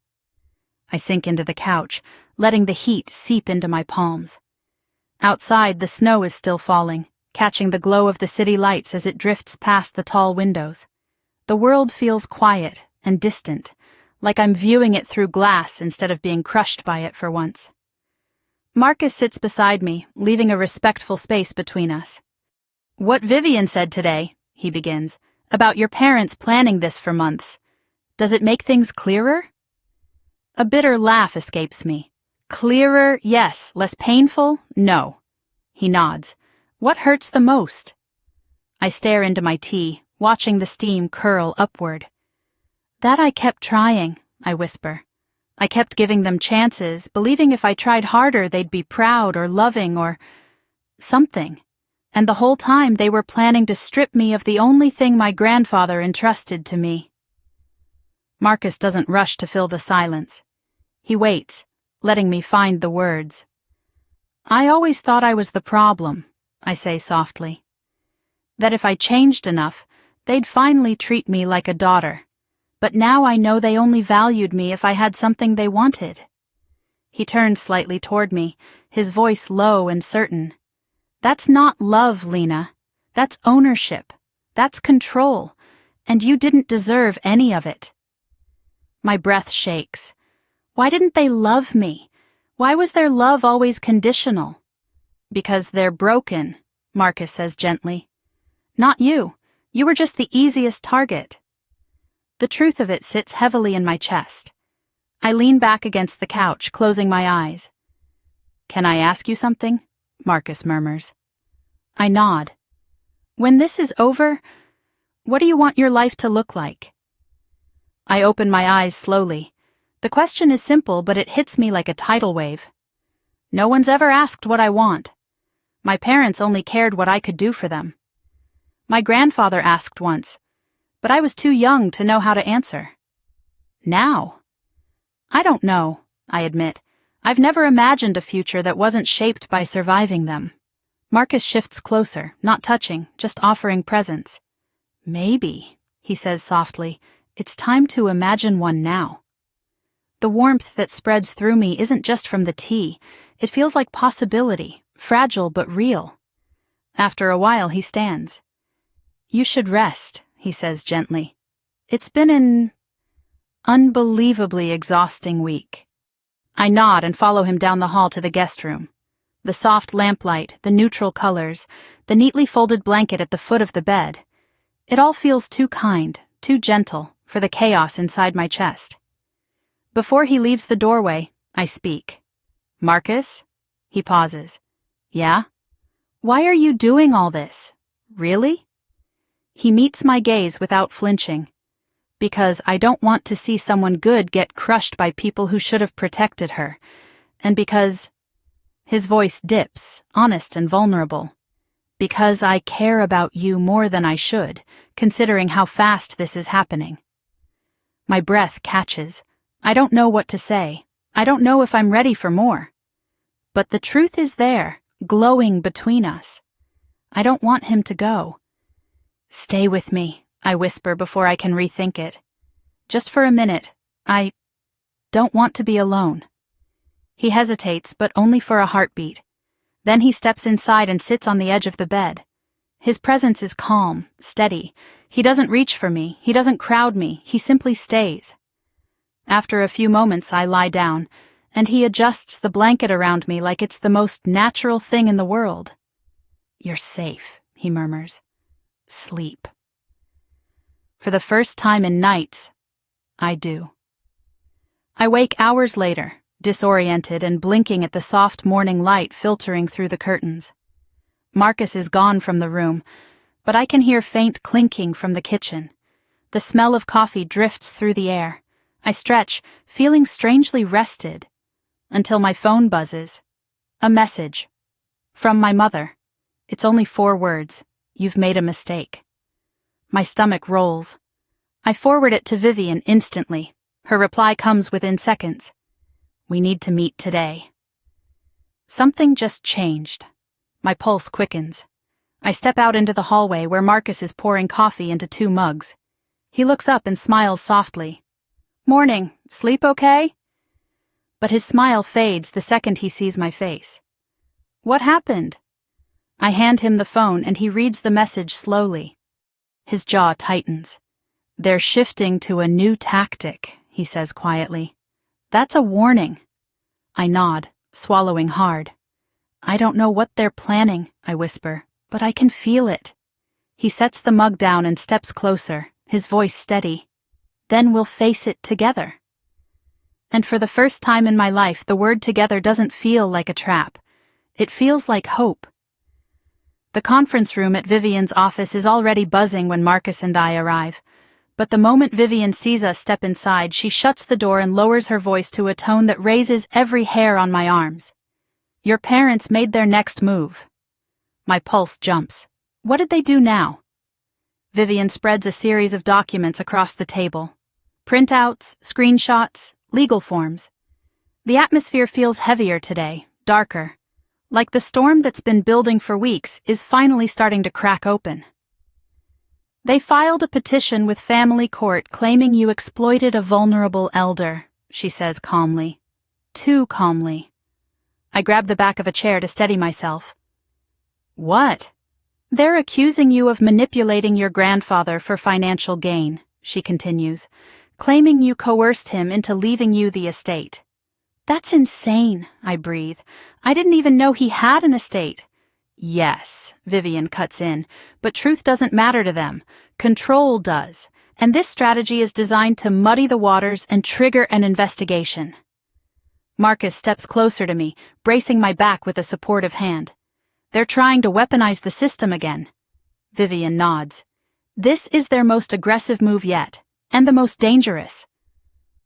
I sink into the couch, letting the heat seep into my palms. Outside, the snow is still falling, catching the glow of the city lights as it drifts past the tall windows. The world feels quiet and distant, like I'm viewing it through glass instead of being crushed by it for once. Marcus sits beside me, leaving a respectful space between us. What Vivian said today, he begins, about your parents planning this for months. Does it make things clearer? A bitter laugh escapes me. Clearer, yes. Less painful, no. He nods. What hurts the most? I stare into my tea, watching the steam curl upward. That I kept trying, I whisper. I kept giving them chances, believing if I tried harder they'd be proud or loving or something. And the whole time they were planning to strip me of the only thing my grandfather entrusted to me. Marcus doesn't rush to fill the silence. He waits, letting me find the words. I always thought I was the problem, I say softly. That if I changed enough, they'd finally treat me like a daughter. But now I know they only valued me if I had something they wanted. He turns slightly toward me, his voice low and certain. That's not love, Lena. That's ownership. That's control. And you didn't deserve any of it. My breath shakes. Why didn't they love me? Why was their love always conditional? Because they're broken, Marcus says gently. Not you. You were just the easiest target. The truth of it sits heavily in my chest. I lean back against the couch, closing my eyes. Can I ask you something? Marcus murmurs. I nod. When this is over, what do you want your life to look like? I open my eyes slowly. The question is simple, but it hits me like a tidal wave. No one's ever asked what I want. My parents only cared what I could do for them. My grandfather asked once, but I was too young to know how to answer. Now? I don't know, I admit. I've never imagined a future that wasn't shaped by surviving them. Marcus shifts closer, not touching, just offering presence. Maybe, he says softly, it's time to imagine one now. The warmth that spreads through me isn't just from the tea. It feels like possibility, fragile but real. After a while, he stands. You should rest, he says gently. It's been an unbelievably exhausting week. I nod and follow him down the hall to the guest room. The soft lamplight, the neutral colors, the neatly folded blanket at the foot of the bed. It all feels too kind, too gentle, for the chaos inside my chest. Before he leaves the doorway, I speak. Marcus? He pauses. Yeah? Why are you doing all this? Really? He meets my gaze without flinching. Because I don't want to see someone good get crushed by people who should have protected her. And because... His voice dips, honest and vulnerable. Because I care about you more than I should, considering how fast this is happening. My breath catches. I don't know what to say. I don't know if I'm ready for more. But the truth is there, glowing between us. I don't want him to go. Stay with me, I whisper before I can rethink it. Just for a minute. I don't want to be alone. He hesitates, but only for a heartbeat. Then he steps inside and sits on the edge of the bed. His presence is calm, steady. He doesn't reach for me, he doesn't crowd me, he simply stays. After a few moments, I lie down, and he adjusts the blanket around me like it's the most natural thing in the world. You're safe, he murmurs. Sleep. For the first time in nights, I do. I wake hours later, disoriented and blinking at the soft morning light filtering through the curtains. Marcus is gone from the room, but I can hear faint clinking from the kitchen. The smell of coffee drifts through the air. I stretch, feeling strangely rested, until my phone buzzes. A message. From my mother. It's only 4 words. You've made a mistake. My stomach rolls. I forward it to Vivian instantly. Her reply comes within seconds. We need to meet today. Something just changed. My pulse quickens. I step out into the hallway where Marcus is pouring coffee into 2 mugs. He looks up and smiles softly. Morning. Sleep okay? But his smile fades the second he sees my face. What happened? I hand him the phone and he reads the message slowly. His jaw tightens. They're shifting to a new tactic, he says quietly. That's a warning. I nod, swallowing hard. I don't know what they're planning, I whisper, but I can feel it. He sets the mug down and steps closer, his voice steady. Then we'll face it together. And for the first time in my life, the word together doesn't feel like a trap. It feels like hope. The conference room at Vivian's office is already buzzing when Marcus and I arrive. But the moment Vivian sees us step inside, she shuts the door and lowers her voice to a tone that raises every hair on my arms. Your parents made their next move. My pulse jumps. What did they do now? Vivian spreads a series of documents across the table. Printouts, screenshots, legal forms. The atmosphere feels heavier today, darker. Like the storm that's been building for weeks is finally starting to crack open. They filed a petition with family court claiming you exploited a vulnerable elder, she says calmly. Too calmly. I grab the back of a chair to steady myself. What? They're accusing you of manipulating your grandfather for financial gain, she continues, claiming you coerced him into leaving you the estate. That's insane, I breathe. I didn't even know he had an estate. Yes, Vivian cuts in, but truth doesn't matter to them. Control does, and this strategy is designed to muddy the waters and trigger an investigation. Marcus steps closer to me, bracing my back with a supportive hand. They're trying to weaponize the system again. Vivian nods. This is their most aggressive move yet, and the most dangerous.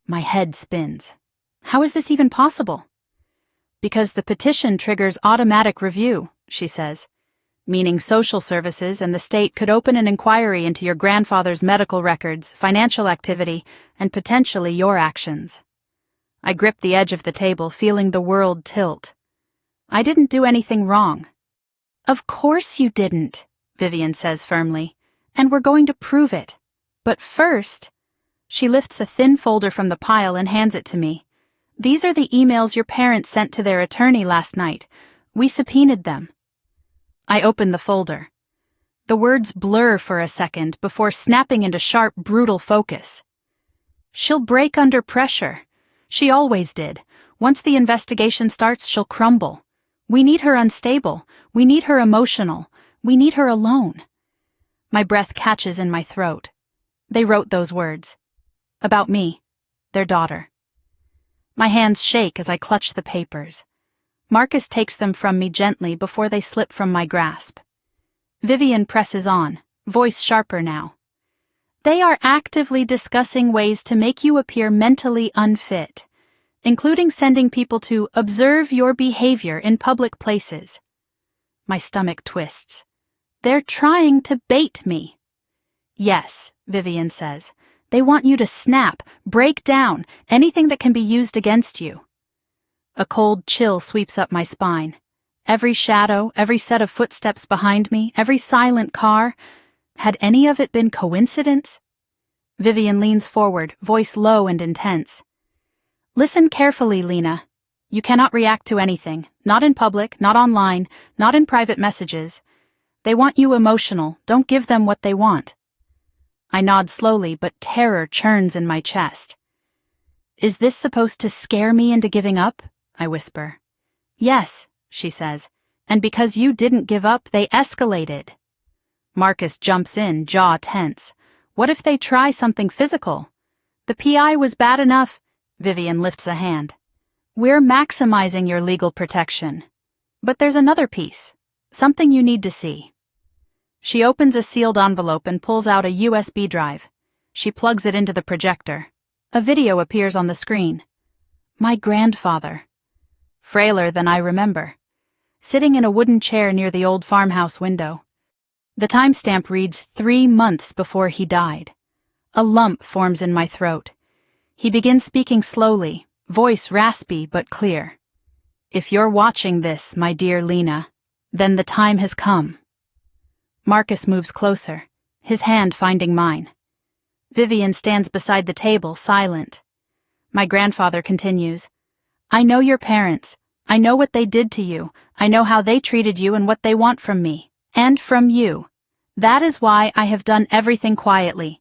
My head spins. How is this even possible? Because the petition triggers automatic review, she says, meaning social services and the state could open an inquiry into your grandfather's medical records, financial activity, and potentially your actions. I grip the edge of the table, feeling the world tilt. I didn't do anything wrong. Of course you didn't, Vivian says firmly, and we're going to prove it. But first, she lifts a thin folder from the pile and hands it to me. These are the emails your parents sent to their attorney last night. We subpoenaed them. I open the folder. The words blur for a second before snapping into sharp, brutal focus. She'll break under pressure. She always did. Once the investigation starts, she'll crumble. We need her unstable. We need her emotional. We need her alone. My breath catches in my throat. They wrote those words. About me, their daughter. My hands shake as I clutch the papers. Marcus takes them from me gently before they slip from my grasp. Vivian presses on, voice sharper now. They are actively discussing ways to make you appear mentally unfit, including sending people to observe your behavior in public places. My stomach twists. They're trying to bait me. Yes, Vivian says. They want you to snap, break down, anything that can be used against you. A cold chill sweeps up my spine. Every shadow, every set of footsteps behind me, every silent car. Had any of it been coincidence? Vivian leans forward, voice low and intense. Listen carefully, Lena. You cannot react to anything, not in public, not online, not in private messages. They want you emotional, don't give them what they want. I nod slowly, but terror churns in my chest. Is this supposed to scare me into giving up? I whisper. Yes, she says, and because you didn't give up, they escalated. Marcus jumps in, jaw tense. What if they try something physical? The PI was bad enough. Vivian lifts a hand. We're maximizing your legal protection. But there's another piece, something you need to see. She opens a sealed envelope and pulls out a USB drive. She plugs it into the projector. A video appears on the screen. My grandfather. Frailer than I remember. Sitting in a wooden chair near the old farmhouse window. The timestamp reads 3 months before he died. A lump forms in my throat. He begins speaking slowly, voice raspy but clear. If you're watching this, my dear Lena, then the time has come. Marcus moves closer, his hand finding mine. Vivian stands beside the table, silent. My grandfather continues. I know your parents. I know what they did to you. I know how they treated you and what they want from me. And from you. That is why I have done everything quietly.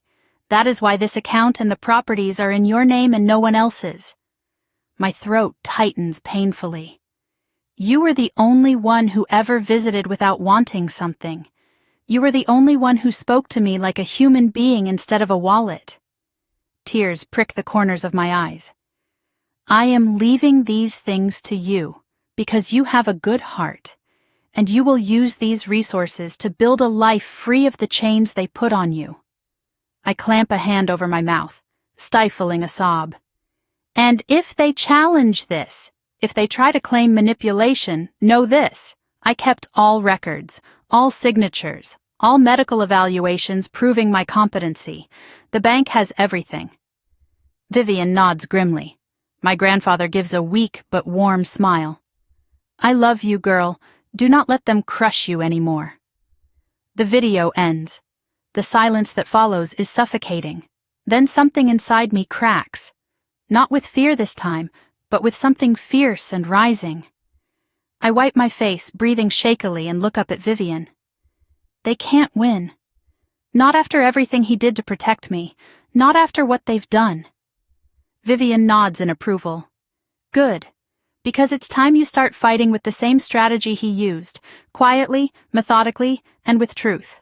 That is why this account and the properties are in your name and no one else's. My throat tightens painfully. You were the only one who ever visited without wanting something. You were the only one who spoke to me like a human being instead of a wallet. Tears prick the corners of my eyes. I am leaving these things to you because you have a good heart, and you will use these resources to build a life free of the chains they put on you. I clamp a hand over my mouth, stifling a sob. And if they challenge this, if they try to claim manipulation, know this. I kept all records, all signatures, all medical evaluations proving my competency. The bank has everything. Vivian nods grimly. My grandfather gives a weak but warm smile. I love you, girl. Do not let them crush you anymore. The video ends. The silence that follows is suffocating. Then something inside me cracks. Not with fear this time, but with something fierce and rising. I wipe my face, breathing shakily, and look up at Vivian. They can't win. Not after everything he did to protect me. Not after what they've done. Vivian nods in approval. Good. Because it's time you start fighting with the same strategy he used, quietly, methodically, and with truth.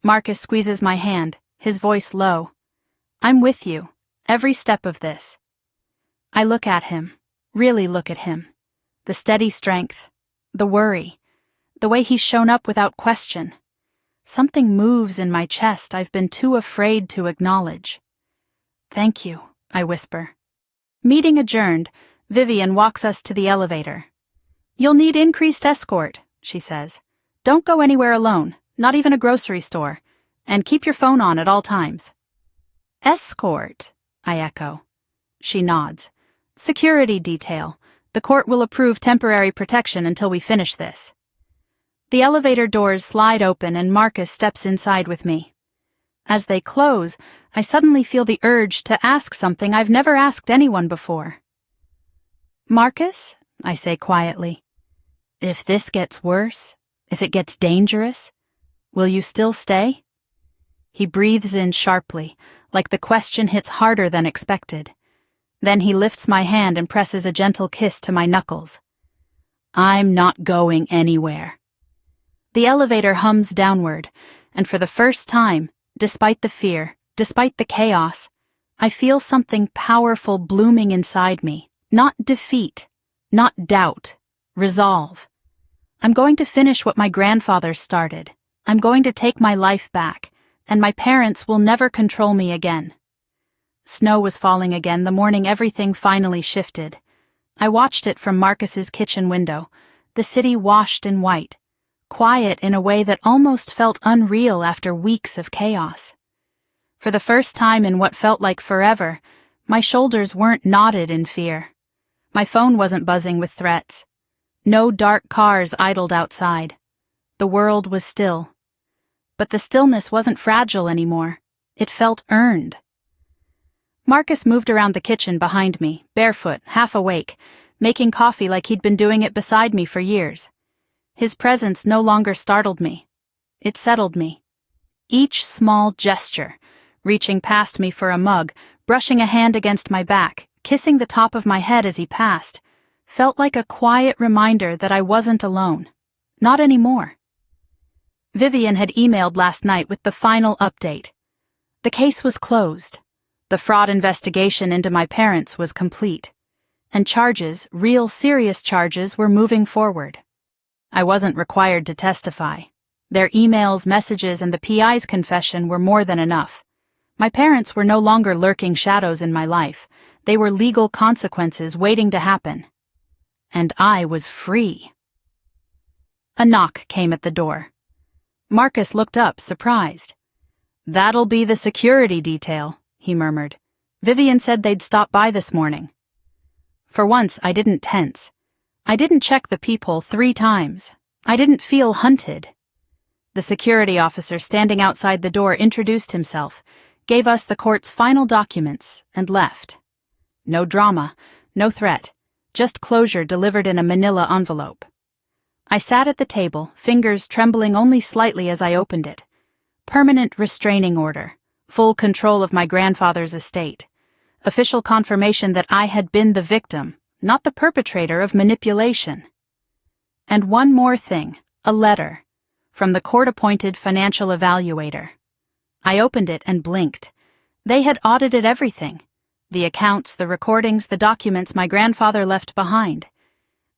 Marcus squeezes my hand, his voice low. I'm with you, every step of this. I look at him, really look at him. The steady strength, the worry, the way he's shown up without question. Something moves in my chest I've been too afraid to acknowledge. Thank you, I whisper. Meeting adjourned, Vivian walks us to the elevator. You'll need increased escort, she says. Don't go anywhere alone, not even a grocery store, and keep your phone on at all times. Escort, I echo. She nods. Security detail. The court will approve temporary protection until we finish this. The elevator doors slide open and Marcus steps inside with me. As they close, I suddenly feel the urge to ask something I've never asked anyone before. Marcus, I say quietly, if this gets worse, if it gets dangerous, will you still stay? He breathes in sharply, like the question hits harder than expected. Then he lifts my hand and presses a gentle kiss to my knuckles. I'm not going anywhere. The elevator hums downward, and for the first time, despite the fear, despite the chaos, I feel something powerful blooming inside me. Not defeat, not doubt, resolve. I'm going to finish what my grandfather started. I'm going to take my life back, and my parents will never control me again. Snow was falling again the morning everything finally shifted. I watched it from Marcus's kitchen window, the city washed in white, quiet in a way that almost felt unreal after weeks of chaos. For the first time in what felt like forever, my shoulders weren't knotted in fear. My phone wasn't buzzing with threats. No dark cars idled outside. The world was still. But the stillness wasn't fragile anymore. It felt earned. Marcus moved around the kitchen behind me, barefoot, half awake, making coffee like he'd been doing it beside me for years. His presence no longer startled me. It settled me. Each small gesture, reaching past me for a mug, brushing a hand against my back, kissing the top of my head as he passed, felt like a quiet reminder that I wasn't alone. Not anymore. Vivian had emailed last night with the final update. The case was closed. The fraud investigation into my parents was complete. And charges, real serious charges, were moving forward. I wasn't required to testify. Their emails, messages, and the PI's confession were more than enough. My parents were no longer lurking shadows in my life. They were legal consequences waiting to happen. And I was free. A knock came at the door. Marcus looked up, surprised. That'll be the security detail, he murmured. Vivian said they'd stop by this morning. For once, I didn't tense. I didn't check the peephole 3 times. I didn't feel hunted. The security officer standing outside the door introduced himself, gave us the court's final documents, and left. No drama, no threat, just closure delivered in a manila envelope. I sat at the table, fingers trembling only slightly as I opened it. Permanent restraining order, full control of my grandfather's estate. Official confirmation that I had been the victim, not the perpetrator of manipulation. And one more thing, a letter, from the court-appointed financial evaluator. I opened it and blinked. They had audited everything. The accounts, the recordings, the documents my grandfather left behind.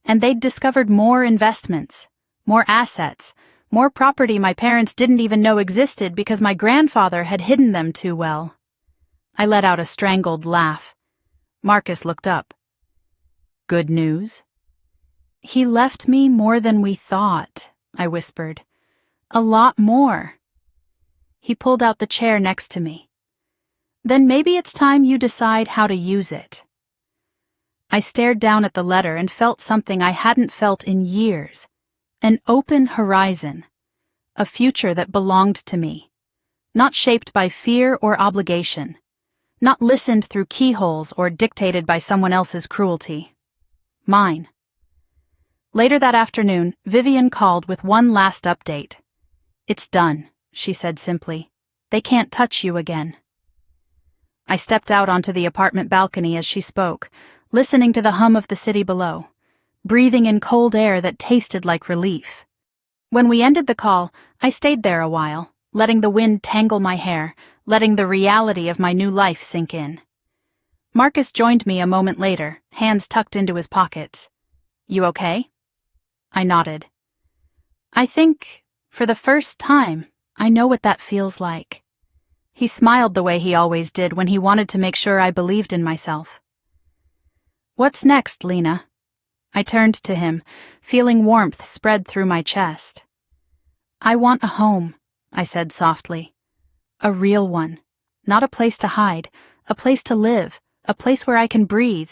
And they'd discovered more investments, more assets, more property my parents didn't even know existed because my grandfather had hidden them too well. I let out a strangled laugh. Marcus looked up. Good news? He left me more than we thought, I whispered. A lot more. He pulled out the chair next to me. Then maybe it's time you decide how to use it. I stared down at the letter and felt something I hadn't felt in years. An open horizon. A future that belonged to me. Not shaped by fear or obligation. Not listened through keyholes or dictated by someone else's cruelty. Mine. Later that afternoon, Vivian called with one last update. It's done, she said simply. They can't touch you again. I stepped out onto the apartment balcony as she spoke, listening to the hum of the city below, breathing in cold air that tasted like relief. When we ended the call, I stayed there a while, letting the wind tangle my hair, letting the reality of my new life sink in. Marcus joined me a moment later, hands tucked into his pockets. "You okay?" I nodded. "I think, for the first time, I know what that feels like." He smiled the way he always did when he wanted to make sure I believed in myself. "What's next, Lena?" I turned to him, feeling warmth spread through my chest. "I want a home," I said softly. "A real one. Not a place to hide, a place to live, a place where I can breathe."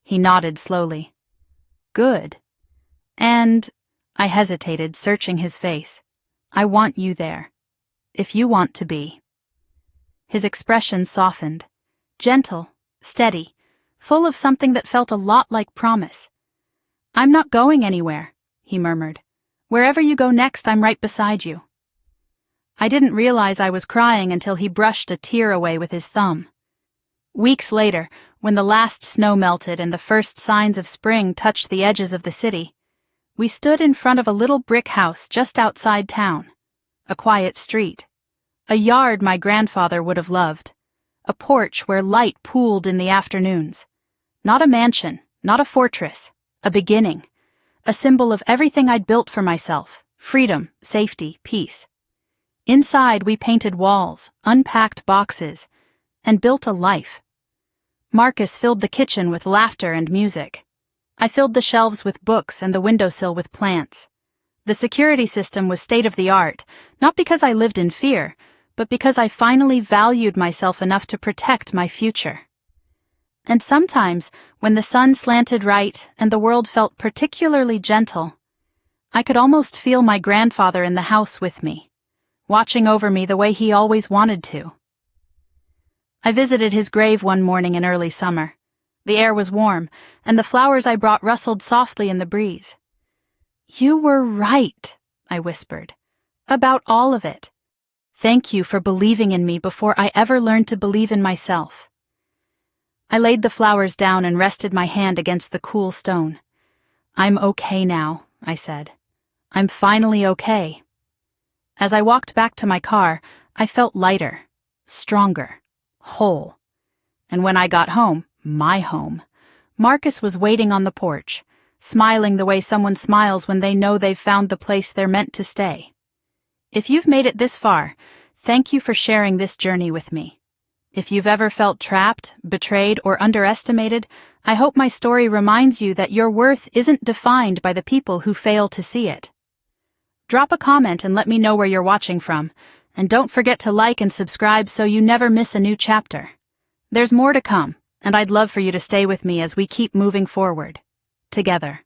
He nodded slowly. "Good. And," I hesitated, searching his face, "I want you there. If you want to be." His expression softened, gentle, steady, full of something that felt a lot like promise. "I'm not going anywhere," he murmured. "Wherever you go next, I'm right beside you." I didn't realize I was crying until he brushed a tear away with his thumb. Weeks later, when the last snow melted and the first signs of spring touched the edges of the city, we stood in front of a little brick house just outside town. A quiet street. A yard my grandfather would have loved. A porch where light pooled in the afternoons. Not a mansion, not a fortress. A beginning. A symbol of everything I'd built for myself. Freedom, safety, peace. Inside, we painted walls, unpacked boxes, and built a life. Marcus filled the kitchen with laughter and music. I filled the shelves with books and the windowsill with plants. The security system was state-of-the-art, not because I lived in fear, but because I finally valued myself enough to protect my future. And sometimes, when the sun slanted right and the world felt particularly gentle, I could almost feel my grandfather in the house with me, watching over me the way he always wanted to. I visited his grave one morning in early summer. The air was warm, and the flowers I brought rustled softly in the breeze. "You were right," I whispered, "about all of it. Thank you for believing in me before I ever learned to believe in myself." I laid the flowers down and rested my hand against the cool stone. "I'm okay now," I said. "I'm finally okay." As I walked back to my car, I felt lighter, stronger, whole. And when I got home, my home, Marcus was waiting on the porch, smiling the way someone smiles when they know they've found the place they're meant to stay. If you've made it this far, thank you for sharing this journey with me. If you've ever felt trapped, betrayed, or underestimated, I hope my story reminds you that your worth isn't defined by the people who fail to see it. Drop a comment and let me know where you're watching from, and don't forget to like and subscribe so you never miss a new chapter. There's more to come, and I'd love for you to stay with me as we keep moving forward, together.